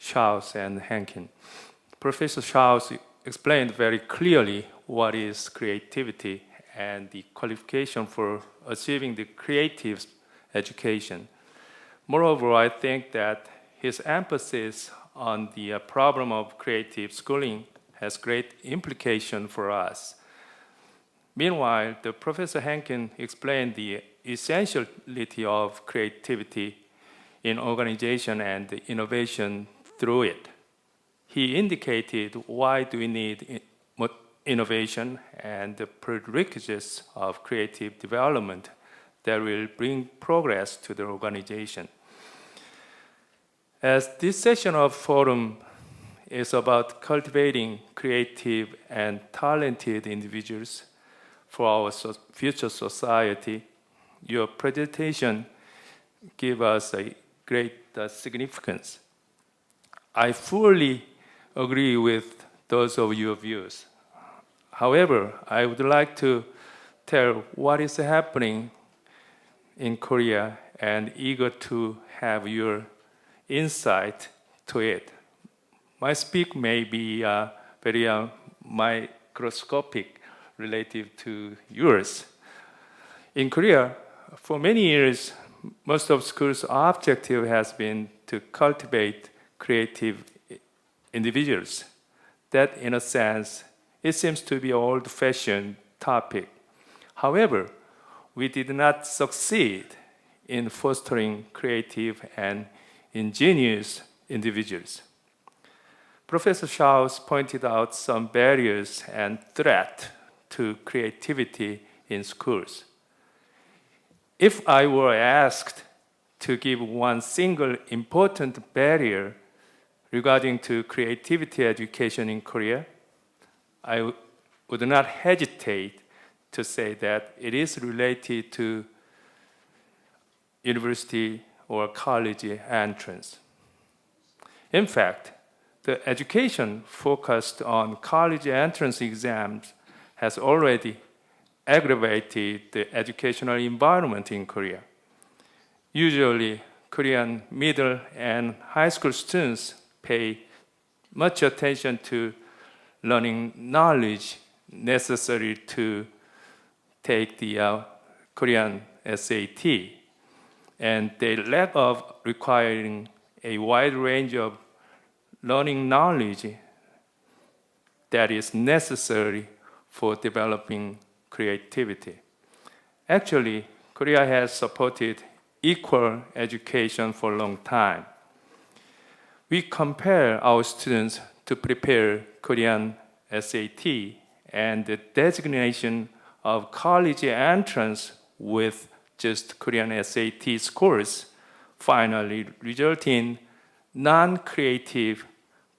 Schaus and Hankin. Professor Schaus explained very clearly what is creativity and the qualification for achieving the creative education. Moreover, I think that his emphasis on the problem of creative schooling has great implication for us. Meanwhile, the Professor Hankin explained the essentiality of creativity in organization and innovation through it. He indicated why do we need innovation and the prerequisites of creative development that will bring progress to the organization. As this session of forum is about cultivating creative and talented individuals for our future society, your presentation gives us a great significance. I fully agree with those of your views. However, I would like to tell what is happening in Korea and eager to have your insight to it. My speak may be very microscopic relative to yours. In Korea, for many years, most of schools' objective has been to cultivate creative individuals. That, in a sense, it seems to be an old-fashioned topic. However, we did not succeed in fostering creative and ingenious individuals. Professor Schaus pointed out some barriers and threat to creativity in schools. If I were asked to give one single important barrier regarding to creativity education in Korea, I would not hesitate to say that it is related to university or college entrance. In fact, the education focused on college entrance exams has already aggravated the educational environment in Korea. Usually, Korean middle and high school students pay much attention to learning knowledge necessary to take the Korean SAT, and the lack of requiring a wide range of learning knowledge that is necessary for developing creativity. Actually, Korea has supported equal education for a long time. We compare our students to prepare Korean SAT and the designation of college entrance with just Korean SAT scores finally result in non-creative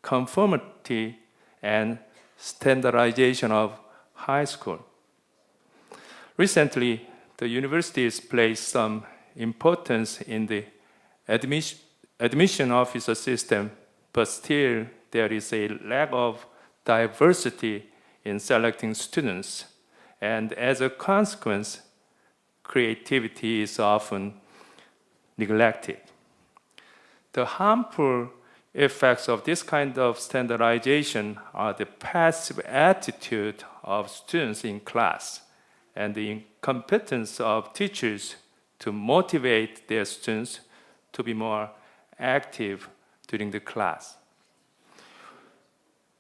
conformity and standardization of high school. Recently, the universities placed some importance in the admission officer system, but still there is a lack of diversity in selecting students, and as a consequence, creativity is often neglected. The harmful effects of this kind of standardization are the passive attitude of students in class and the incompetence of teachers to motivate their students to be more active during the class.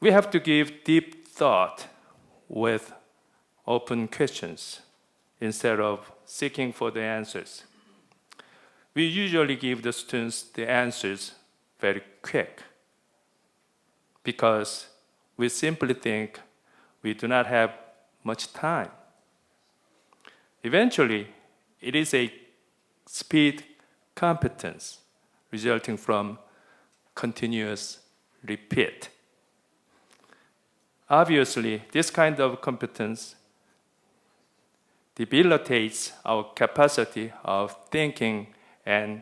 We have to give deep thought with open questions instead of seeking for the answers. We usually give the students the answers very quick because we simply think we do not have much time. Eventually, it is a speed competence resulting from continuous repeat. Obviously, this kind of competence debilitates our capacity of thinking and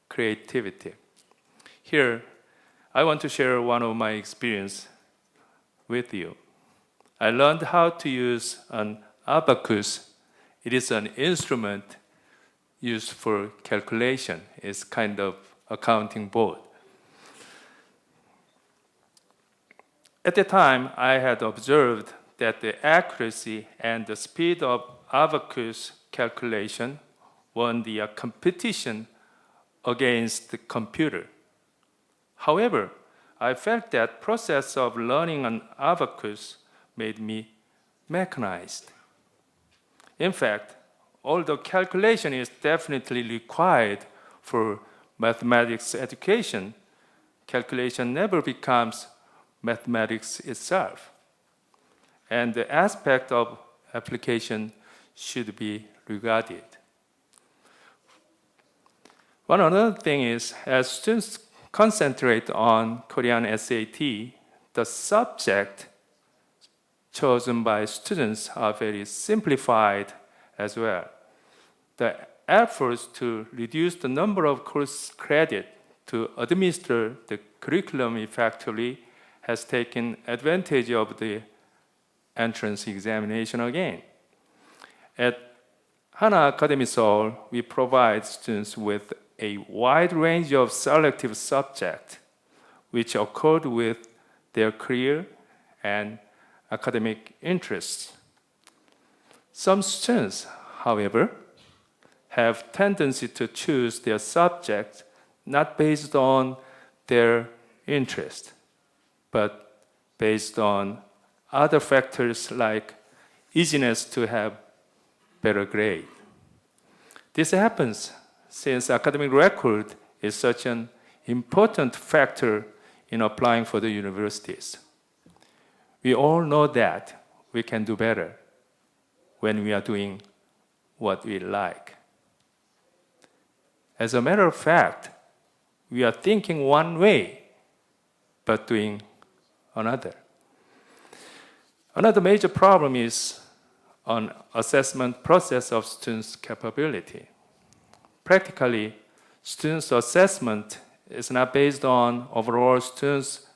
creativity. Here, I want to share one of my experience with you. I learned how to use an abacus. It is an instrument used for calculation. It's kind of accounting board. At the time, I had observed that the accuracy and the speed of abacus calculation won the competition against the computer. However, I felt that process of learning an abacus made me mechanized. In fact, although calculation is definitely required for mathematics education, calculation never becomes mathematics itself. And the aspect of application should be regarded. One other thing is, as students concentrate on Korean SAT, the subject chosen by students are very simplified as well. The efforts to reduce the number of course credit to administer the curriculum effectively has taken advantage of the entrance examination again. At Hana Academy Seoul, we provide students with a wide range of selective subjects which accord with their career and academic interests. Some students, however, have tendency to choose their subjects not based on their interest, but based on other factors like easiness to have better grade. This happens since academic record is such an important factor in applying for the universities. We all know that we can do better when we are doing what we like. As a matter of fact, we are thinking one way, but doing another. Another major problem is an assessment process of students' capability. Practically, students' assessment is not based on overall students'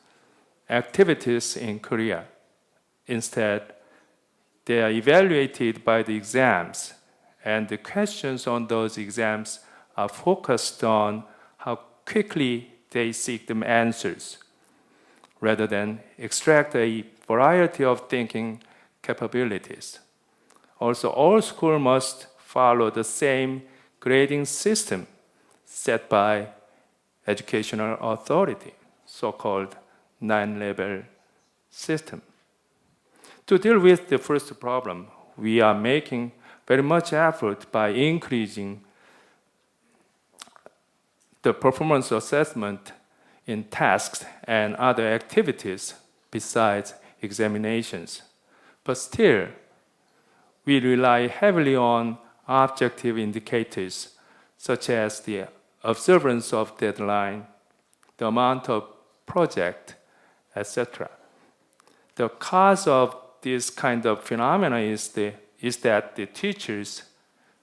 activities in Korea. Instead, they are evaluated by the exams, and the questions on those exams are focused on how quickly they seek the answers, rather than extract a variety of thinking capabilities. Also, all schools must follow the same grading system set by educational authority, so-called 9-level system. To deal with the first problem, we are making very much effort by increasing the performance assessment in tasks and other activities besides examinations. But still, we rely heavily on objective indicators such as the observance of deadline, the amount of project, etc. The cause of this kind of phenomena is that the teachers,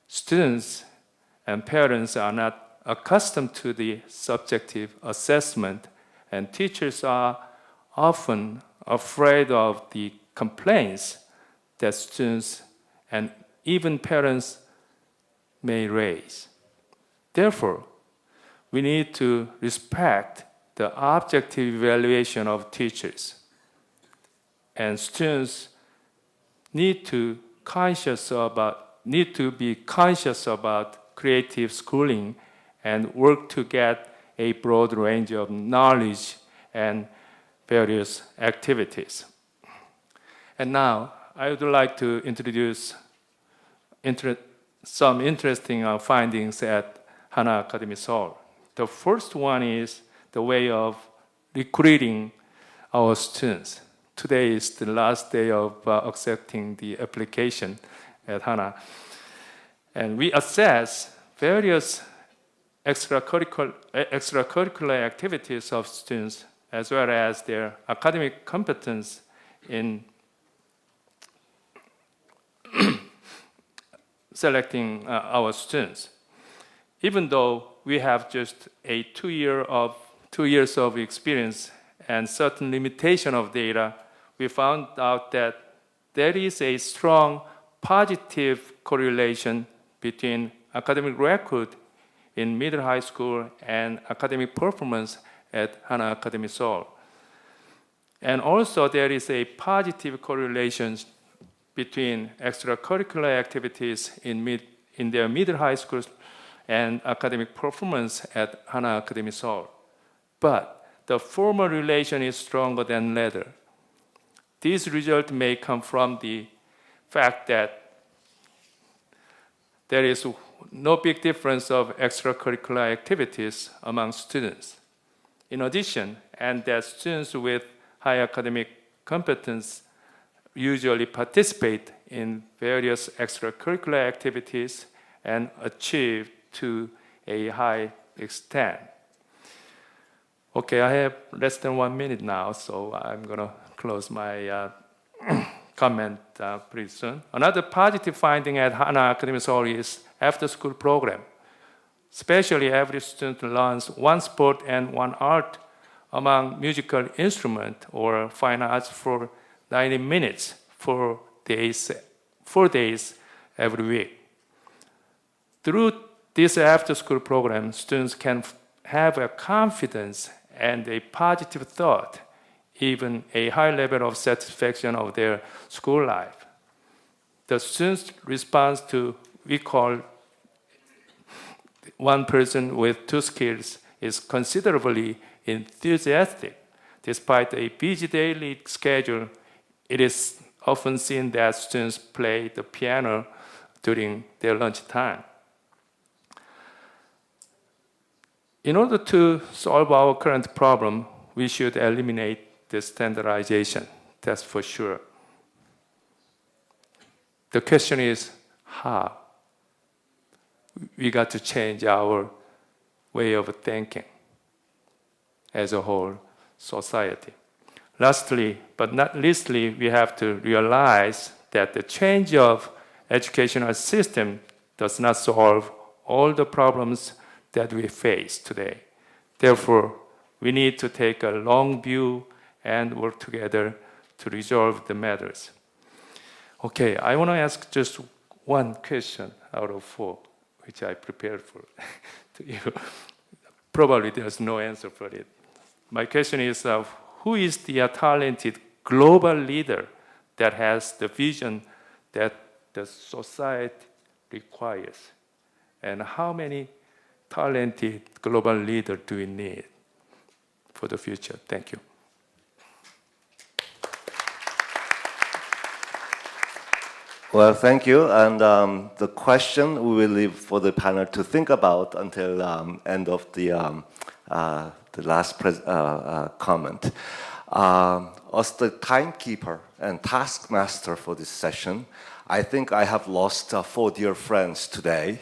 students, and parents are not accustomed to the subjective assessment, and teachers are often afraid of the complaints that students and even parents may raise. Therefore, we need to respect the objective evaluation of teachers, and students need to be conscious about creative schooling and work to get a broad range of knowledge and various activities. And now, I would like to introduce some interesting findings at Hana Academy Seoul. The first one is the way of recruiting our students. Today is the last day of accepting the application at Hana. And we assess various extracurricular activities of students as well as their academic competence in selecting our students. Even though we have just a 2 years of experience and certain limitation of data, we found out that there is a strong positive correlation between academic record in middle high school and academic performance at Hana Academy Seoul. And also there is a positive correlation between extracurricular activities in their middle high schools and academic performance at Hana Academy Seoul. But the former relation is stronger than latter. This result may come from the fact that there is no big difference of extracurricular activities among students. In addition, and that students with high academic competence usually participate in various extracurricular activities and achieve to a high extent. Okay, I have less than 1 minute now, so I'm going to close my comment pretty soon. Another positive finding at Hana Academy Seoul is after-school program. Especially every student learns one sport and one art among musical instrument or fine arts for 90 minutes, 4 days every week. Through this after-school program, students can have a confidence and a positive thought, even a high level of satisfaction of their school life. The students' response to, we call one person with 2 skills, is considerably enthusiastic. Despite a busy daily schedule, it is often seen that students play the piano during their lunch time. In order to solve our current problem, we should eliminate the standardization, that's for sure. The question is, how? We got to change our way of thinking as a whole society. Lastly, but not leastly, we have to realize that the change of educational system does not solve all the problems that we face today. Therefore, we need to take a long view and work together to resolve the matters. Okay, I want to ask just one question out of 4, which I prepared for to you. Probably there's no answer for it. My question is, who is the talented global leader that has the vision that the society requires? And how many talented global leaders do we need for the future? Thank you. Well, thank you. And the question we will leave for the panel to think about until end of the last comment. As the timekeeper and taskmaster for this session, I think I have lost 4 dear friends today.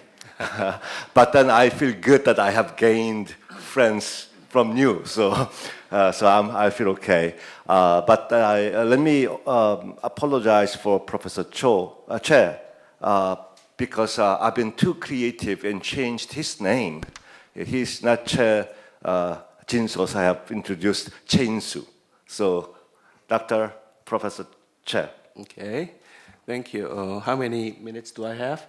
But then I feel good that I have gained friends from you, so I feel okay. But let me apologize for Professor Che, because I've been too creative and changed his name. He's not Che Jinsu, as I have introduced Chinsu. So, Dr. Professor Che. Okay, thank you. How many minutes do I have?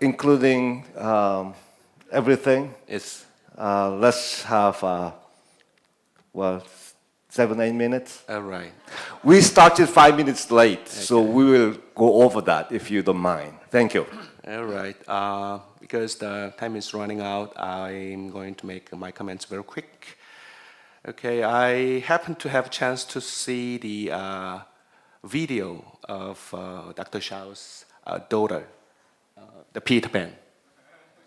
Including everything, It's let's have, 7-8 minutes. all right. We started 5 minutes late, so we will go over that if you don't mind. Thank you. All right. Because the time is running out, I'm going to make my comments very quick. Okay, I happened to have a chance to see the video of Dr. Shao's daughter, the Peter Pan.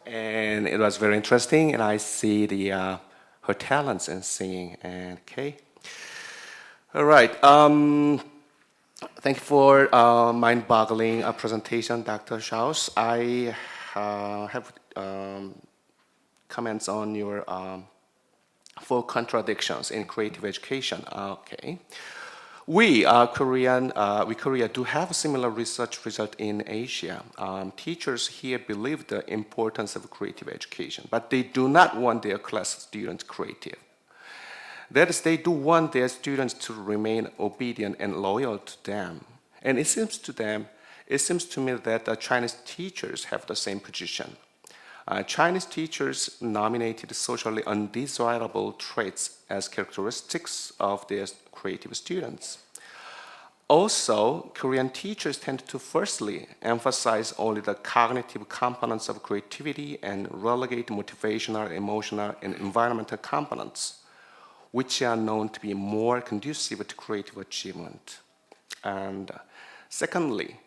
And it was very interesting, and I see her talents in singing. And okay, all right. Thank you for mind-boggling presentation, Dr. Shao's. I have comments on your 4 contradictions in creative education. Okay. We Korea do have a similar research result in Asia. Teachers here believe the importance of creative education, but they do not want their class students creative. That is, they do want their students to remain obedient and loyal to them. And it seems to me that Chinese teachers have the same position. Chinese teachers nominated socially undesirable traits as characteristics of their creative students. Also, Korean teachers tend to firstly emphasize only the cognitive components of creativity and relegate motivational, emotional, and environmental components, which are known to be more conducive to creative achievement. And secondly,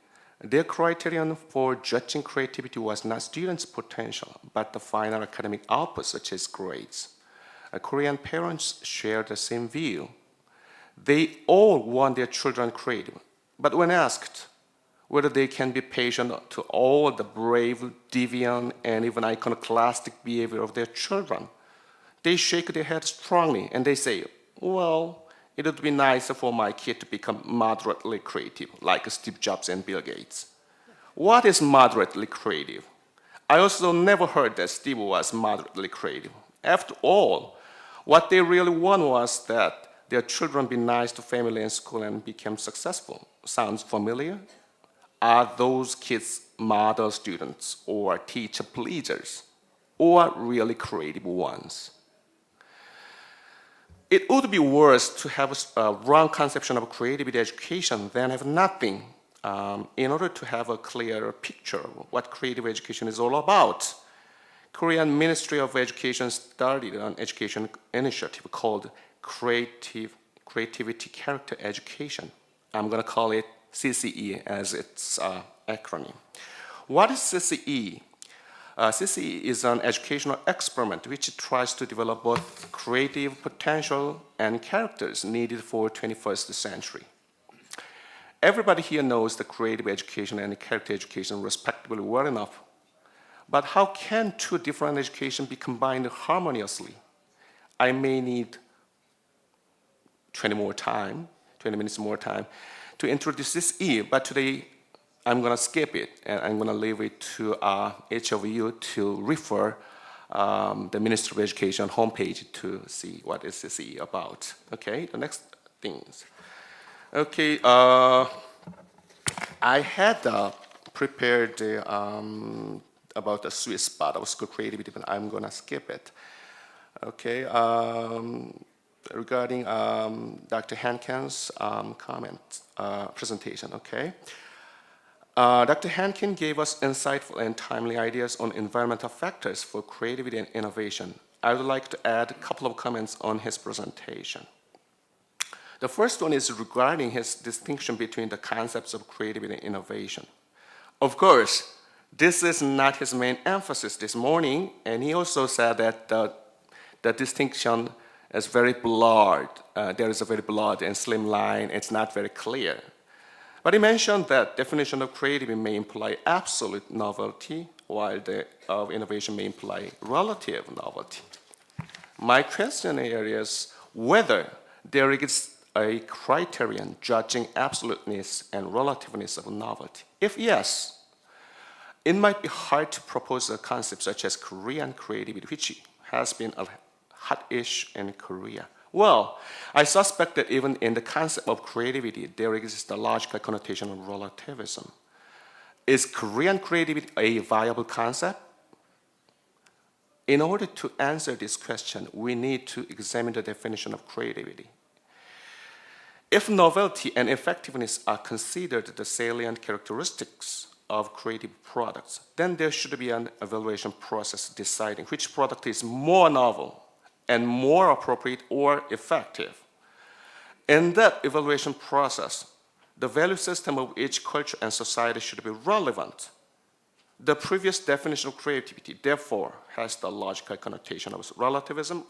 their criterion for judging creativity was not students' potential, but the final academic output, such as grades. Korean parents share the same view. They all want their children creative, but when asked whether they can be patient to all the brave, deviant, and even iconoclastic behavior of their children, they shake their heads strongly and they say, well, it would be nicer for my kid to become moderately creative, like Steve Jobs and Bill Gates. What is moderately creative? I also never heard that Steve was moderately creative. After all, what they really want was that their children be nice to family and school and become successful. Sounds familiar? Are those kids model students or teacher pleasers, or really creative ones? It would be worse to have a wrong conception of creativity education than have nothing. In order to have a clearer picture of what creative education is all about, Korean Ministry of Education started an education initiative called Creativity Character Education. I'm going to call it CCE as its acronym. What is CCE? CCE is an educational experiment which tries to develop both creative potential and characters needed for 21st century. Everybody here knows the creative education and character education respectively well enough. But how can two different educations be combined harmoniously? I may need 20 minutes more time to introduce this E, but today I'm going to skip it, and I'm going to leave it to each of you to refer the Ministry of Education homepage to see what is this E about. Okay, the next things. Okay, I had prepared about the sweet spot of school creativity, but I'm going to skip it. Okay, regarding Dr. Hankin's presentation, okay. Dr. Hankin gave us insightful and timely ideas on environmental factors for creativity and innovation. I would like to add a couple of comments on his presentation. The first one is regarding his distinction between the concepts of creativity and innovation. Of course, this is not his main emphasis this morning, and he also said that the distinction is very blurred. There is a very blurred and slim line. It's not very clear. But he mentioned that definition of creativity may imply absolute novelty, while the of innovation may imply relative novelty. My question here is whether there is a criterion judging absoluteness and relativeness of novelty. If yes, it might be hard to propose a concept such as Korean creativity, which has been a hot issue in Korea. Well, I suspect that even in the concept of creativity, there exists a logical connotation of relativism. Is Korean creativity a viable concept? In order to answer this question, we need to examine the definition of creativity. If novelty and effectiveness are considered the salient characteristics of creative products, then there should be an evaluation process deciding which product is more novel and more appropriate or effective. In that evaluation process, the value system of each culture and society should be relevant. The previous definition of creativity, therefore, has the logical connotation of relativism.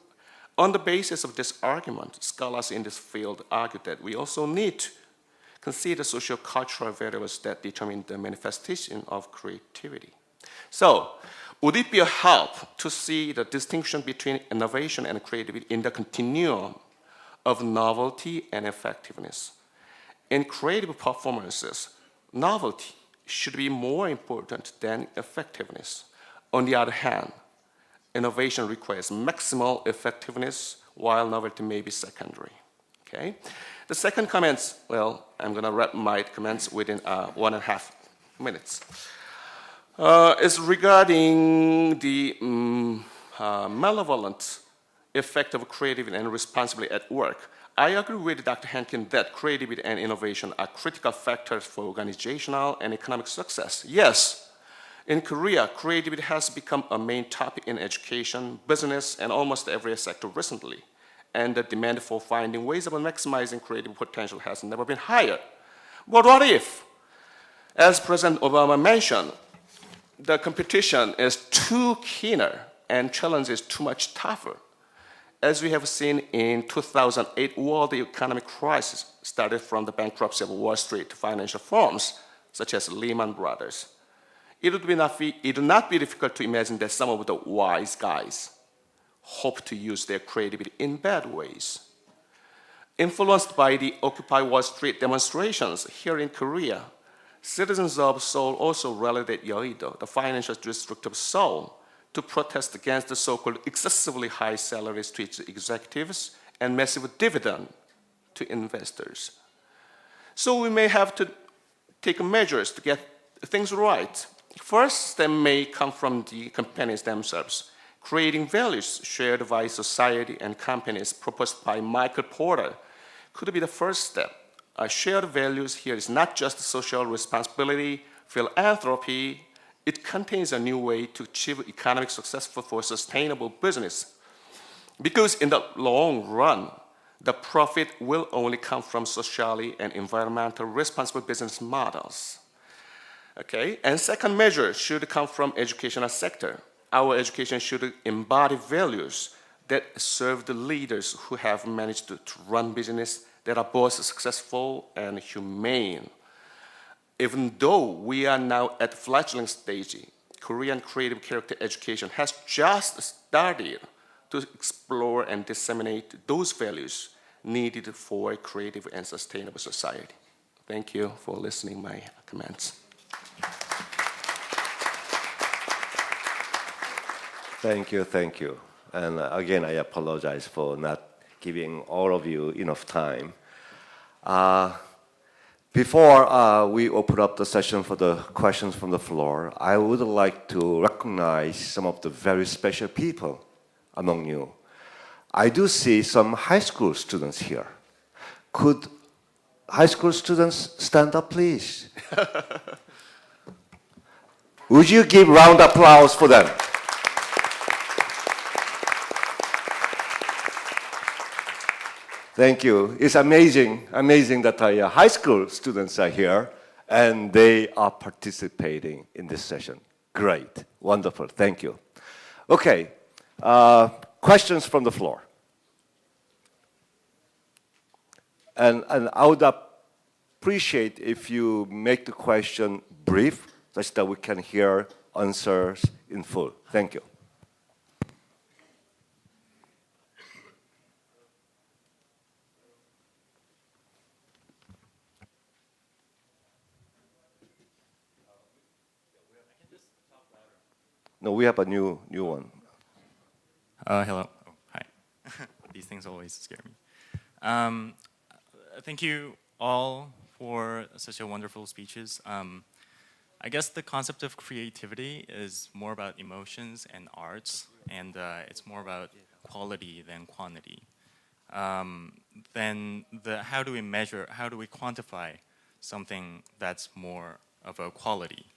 On the basis of this argument, scholars in this field argue that we also need to consider socio-cultural variables that determine the manifestation of creativity. So, would it be a help to see the distinction between innovation and creativity in the continuum of novelty and effectiveness? In creative performances, novelty should be more important than effectiveness. On the other hand, innovation requires maximal effectiveness, while novelty may be secondary. Okay? The second comment, well, I'm going to wrap my comments within 1.5 minutes. Is regarding the malevolent effect of creativity and responsibility at work. I agree with Dr. Hankin that creativity and innovation are critical factors for organizational and economic success. Yes, in Korea, creativity has become a main topic in education, business, and almost every sector recently. And the demand for finding ways of maximizing creative potential has never been higher. But what if, as President Obama mentioned, the competition is too keener and challenge is too much tougher? As we have seen in 2008 world economic crisis started from the bankruptcy of Wall Street financial firms such as Lehman Brothers. It would not be difficult to imagine that some of the wise guys hope to use their creativity in bad ways. Influenced by the Occupy Wall Street demonstrations here in Korea, citizens of Seoul also rallied at Yeouido, the financial district of Seoul, to protest against the so-called excessively high salaries to its executives and massive dividend to investors. So we may have to take measures to get things right. First, they may come from the companies themselves. Creating values shared by society and companies proposed by Michael Porter could be the first step. Shared values here is not just social responsibility, philanthropy. It contains a new way to achieve economic success for sustainable business. Because in the long run, the profit will only come from socially and environmentally responsible business models. Okay, and second measure should come from educational sector. Our education should embody values that serve the leaders who have managed to run business that are both successful and humane. Even though we are now at fledgling stage, Korean creative character education has just started to explore and disseminate those values needed for a creative and sustainable society. Thank you for listening my comments. Thank you, thank you. And again, I apologize for not giving all of you enough time. Before we open up the session for the questions from the floor, I would like to recognize some of the very special people among you. I do see some high school students here. Could high school students stand up, please? Would you give round applause for them? Thank you. It's amazing that high school students are here and they are participating in this session. Great, wonderful, thank you. Okay, questions from the floor. And I would appreciate if you make the question brief, such that we can hear answers in full. Thank you. No, we have a new one. Hello. Oh, hi. These things always scare me. Thank you all for such a wonderful speeches. I guess the concept of creativity is more about emotions and arts, and it's more about quality than quantity. Then how do we measure, how do we quantify something that's more of a quality?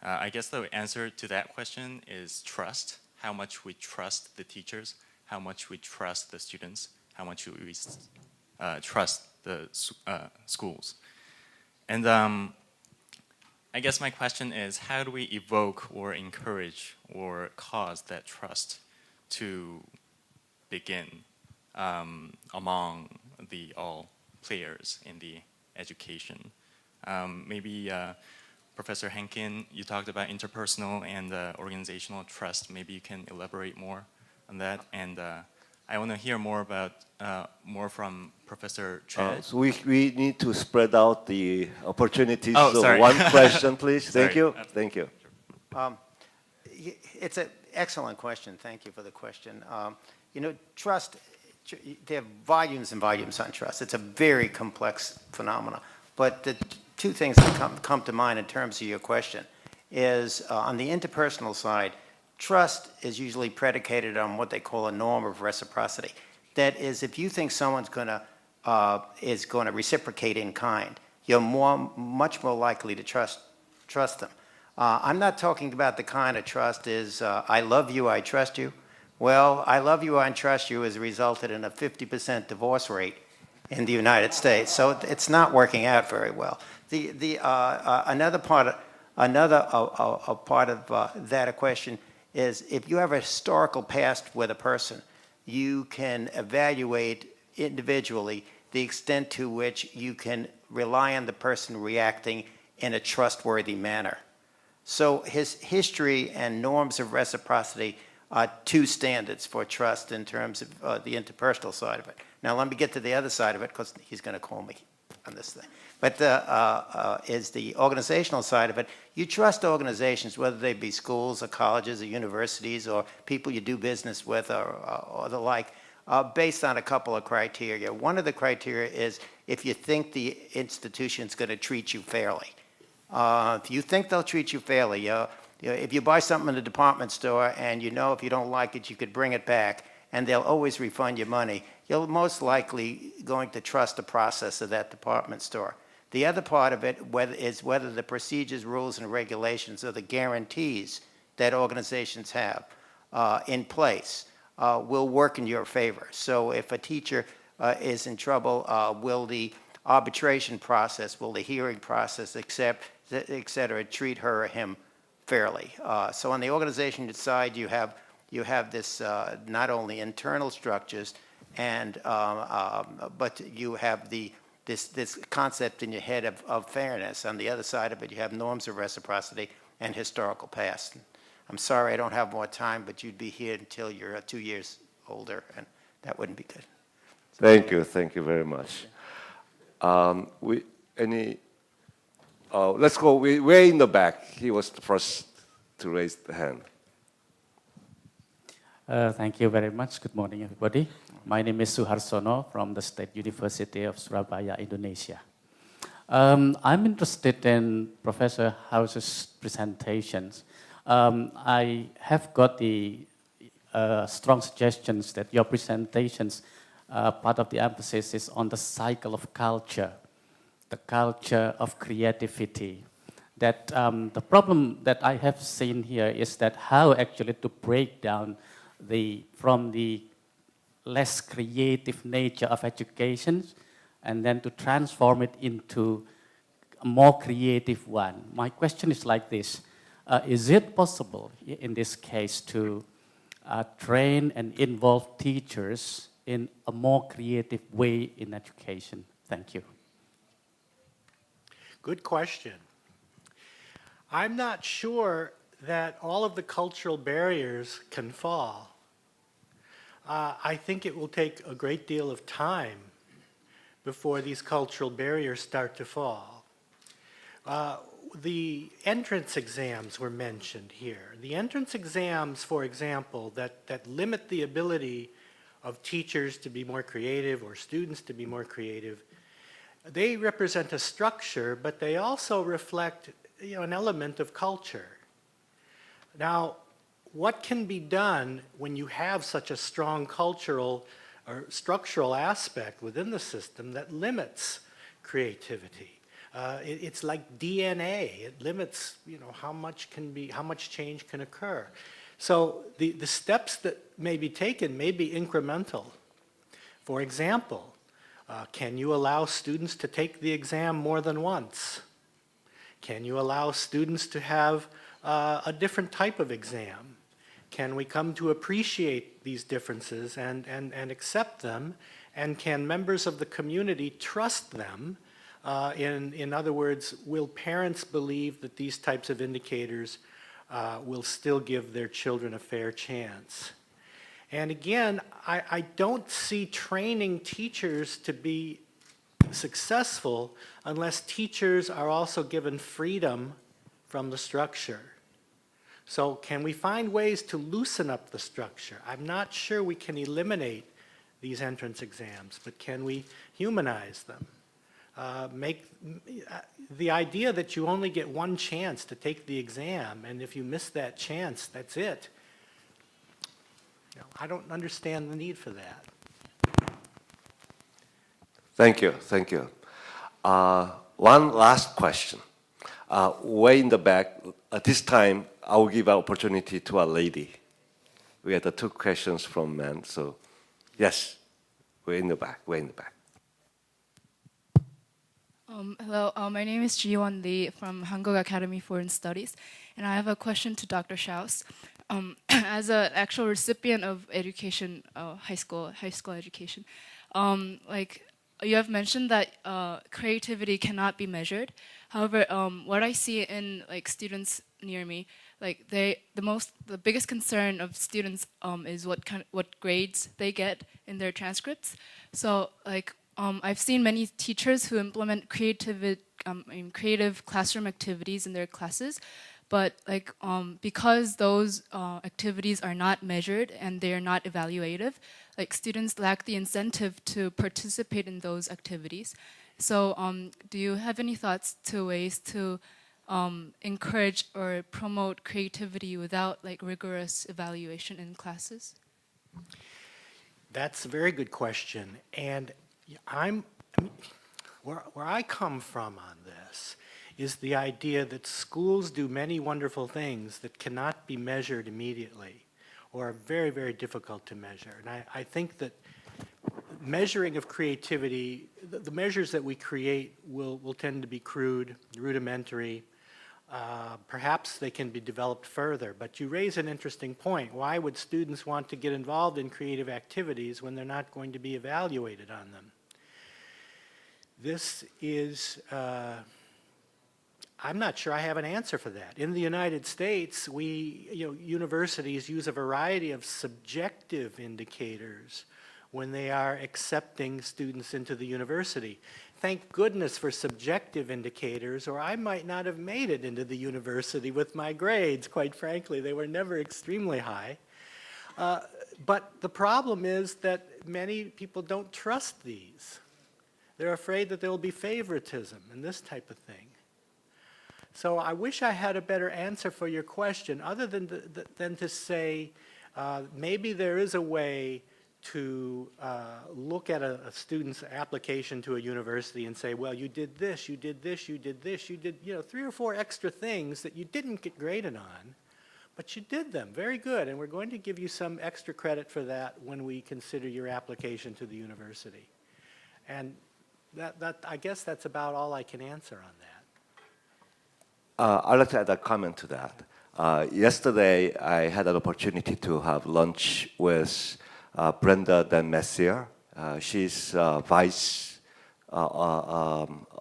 I guess the answer to that question is trust. How much we trust the teachers, how much we trust the students, how much we trust the schools. And I guess my question is, how do we evoke or encourage or cause that trust to begin among the all players in the education? Maybe Professor Hankin, you talked about interpersonal and organizational trust. Maybe you can elaborate more on that. And I want to hear more about more from Professor Choi. So we need to spread out the opportunities. Oh, so sorry. one question, please. Thank Sorry. you. Thank you. It's an excellent question. Thank you for the question. You know, trust, there are volumes and volumes on trust. It's a very complex phenomenon. But the two things that come to mind in terms of your question is on the interpersonal side, trust is usually predicated on what they call a norm of reciprocity. That is, if you think someone's is going to reciprocate in kind, you're much more likely to trust them. I'm not talking about the kind of trust is I love you, I trust you. Well, I love you, I trust you has resulted in a 50% divorce rate in the United States, so it's not working out very well. Another part of that equation is if you have a historical past with a person, you can evaluate individually the extent to which you can rely on the person reacting in a trustworthy manner. So his history and norms of reciprocity are two standards for trust in terms of the interpersonal side of it. Now let me get to the other side of it because he's going to call me on this thing. But is the organizational side of it. You trust organizations, whether they be schools or colleges or universities or people you do business with or the like, based on a couple of criteria. One of the criteria is if you think the institution's going to treat you fairly. If you think they'll treat you fairly, if you buy something in the department store and you know if you don't like it, you could bring it back and they'll always refund your money, you're most likely going to trust the process of that department store. The other part of it is whether the procedures, rules, and regulations or the guarantees that organizations have in place will work in your favor. So if a teacher is in trouble, will the arbitration process, will the hearing process, et cetera, treat her or him fairly? So on the organization side, you have this not only internal structures, but you have this concept in your head of fairness. On the other side of it, you have norms of reciprocity and historical past. I'm sorry I don't have more time, but you'd be here until you're 2 years older, and that wouldn't be good. Thank you very much. Let's go way in the back. He was the first to raise the hand. Thank you very much. Good morning, everybody. My name is Suharsono from the State University of Surabaya, Indonesia. I'm interested in Professor House's presentations. I have got the strong suggestions that your presentations, part of the emphasis is on the cycle of culture, the culture of creativity. That the problem that I have seen here is that how actually to break down from the less creative nature of education and then to transform it into a more creative one. My question is like this. Is it possible in this case to train and involve teachers in a more creative way in education? Thank you. Good question. I'm not sure that all of the cultural barriers can fall. I think it will take a great deal of time before these cultural barriers start to fall. The entrance exams were mentioned here. The entrance exams, for example, that limit the ability of teachers to be more creative or students to be more creative, they represent a structure, but they also reflect an element of culture. Now, what can be done when you have such a strong cultural or structural aspect within the system that limits creativity? It's like DNA. It limits, how much change can occur. So the steps that may be taken may be incremental. For example, can you allow students to take the exam more than once? Can you allow students to have a different type of exam? Can we come to appreciate these differences and accept them? And can members of the community trust them? In other words, will parents believe that these types of indicators will still give their children a fair chance? And again, I don't see training teachers to be successful unless teachers are also given freedom from the structure. So can we find ways to loosen up the structure? I'm not sure we can eliminate these entrance exams, but can we humanize them? The idea that you only get one chance to take the exam, and if you miss that chance, that's it. I don't understand the need for that. Thank you. One last question. Way in the back, at this time, I will give an opportunity to a lady. We had the 2 questions from men, so yes, way in the back. Hello, my name is Jiwon Lee from Hankook Academy for Foreign Studies, and I have a question to Dr. Schaus. As an actual recipient of education, high school education, you have mentioned that creativity cannot be measured. However, what I see in students near me, the biggest concern of students is what grades they get in their transcripts. So I've seen many teachers who implement creative classroom activities in their classes, but because those activities are not measured and they are not evaluative, students lack the incentive to participate in those activities. So do you have any thoughts to ways to encourage or promote creativity without rigorous evaluation in classes? That's a very good question. And where I come from on this is the idea that schools do many wonderful things that cannot be measured immediately or are very, very difficult to measure. And I think that measuring of creativity, the measures that we create will tend to be crude, rudimentary. Perhaps they can be developed further, but you raise an interesting point. Why would students want to get involved in creative activities when they're not going to be evaluated on them? This is, I'm not sure I have an answer for that. In the United States, universities use a variety of subjective indicators when they are accepting students into the university. Thank goodness for subjective indicators, or I might not have made it into the university with my grades, quite frankly. They were never extremely high. But the problem is that many people don't trust these. They're afraid that there will be favoritism and this type of thing. So I wish I had a better answer for your question, other than to say maybe there is a way to look at a student's application to a university and say, well, you did this, you did this, you did this, you did 3 or 4 extra things that you didn't get graded on, but you did them. Very good, and we're going to give you some extra credit for that when we consider your application to the university. And I guess that's about all I can answer on that. I'd like to add a comment to that. Yesterday, I had an opportunity to have lunch with Brenda Dan Messier. She's Vice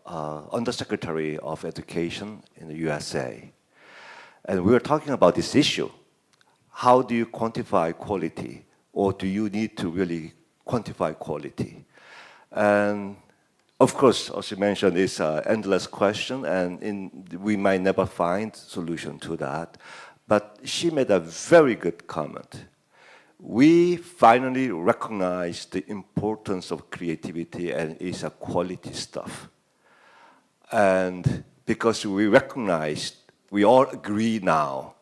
Undersecretary of Education in the USA. And we were talking about this issue. How do you quantify quality? Or do you need to really quantify quality? And of course, as you mentioned, it's an endless question, and we might never find solution to that. But she made a very good comment. We finally recognize the importance of creativity, and it's a quality stuff. And because we all agree now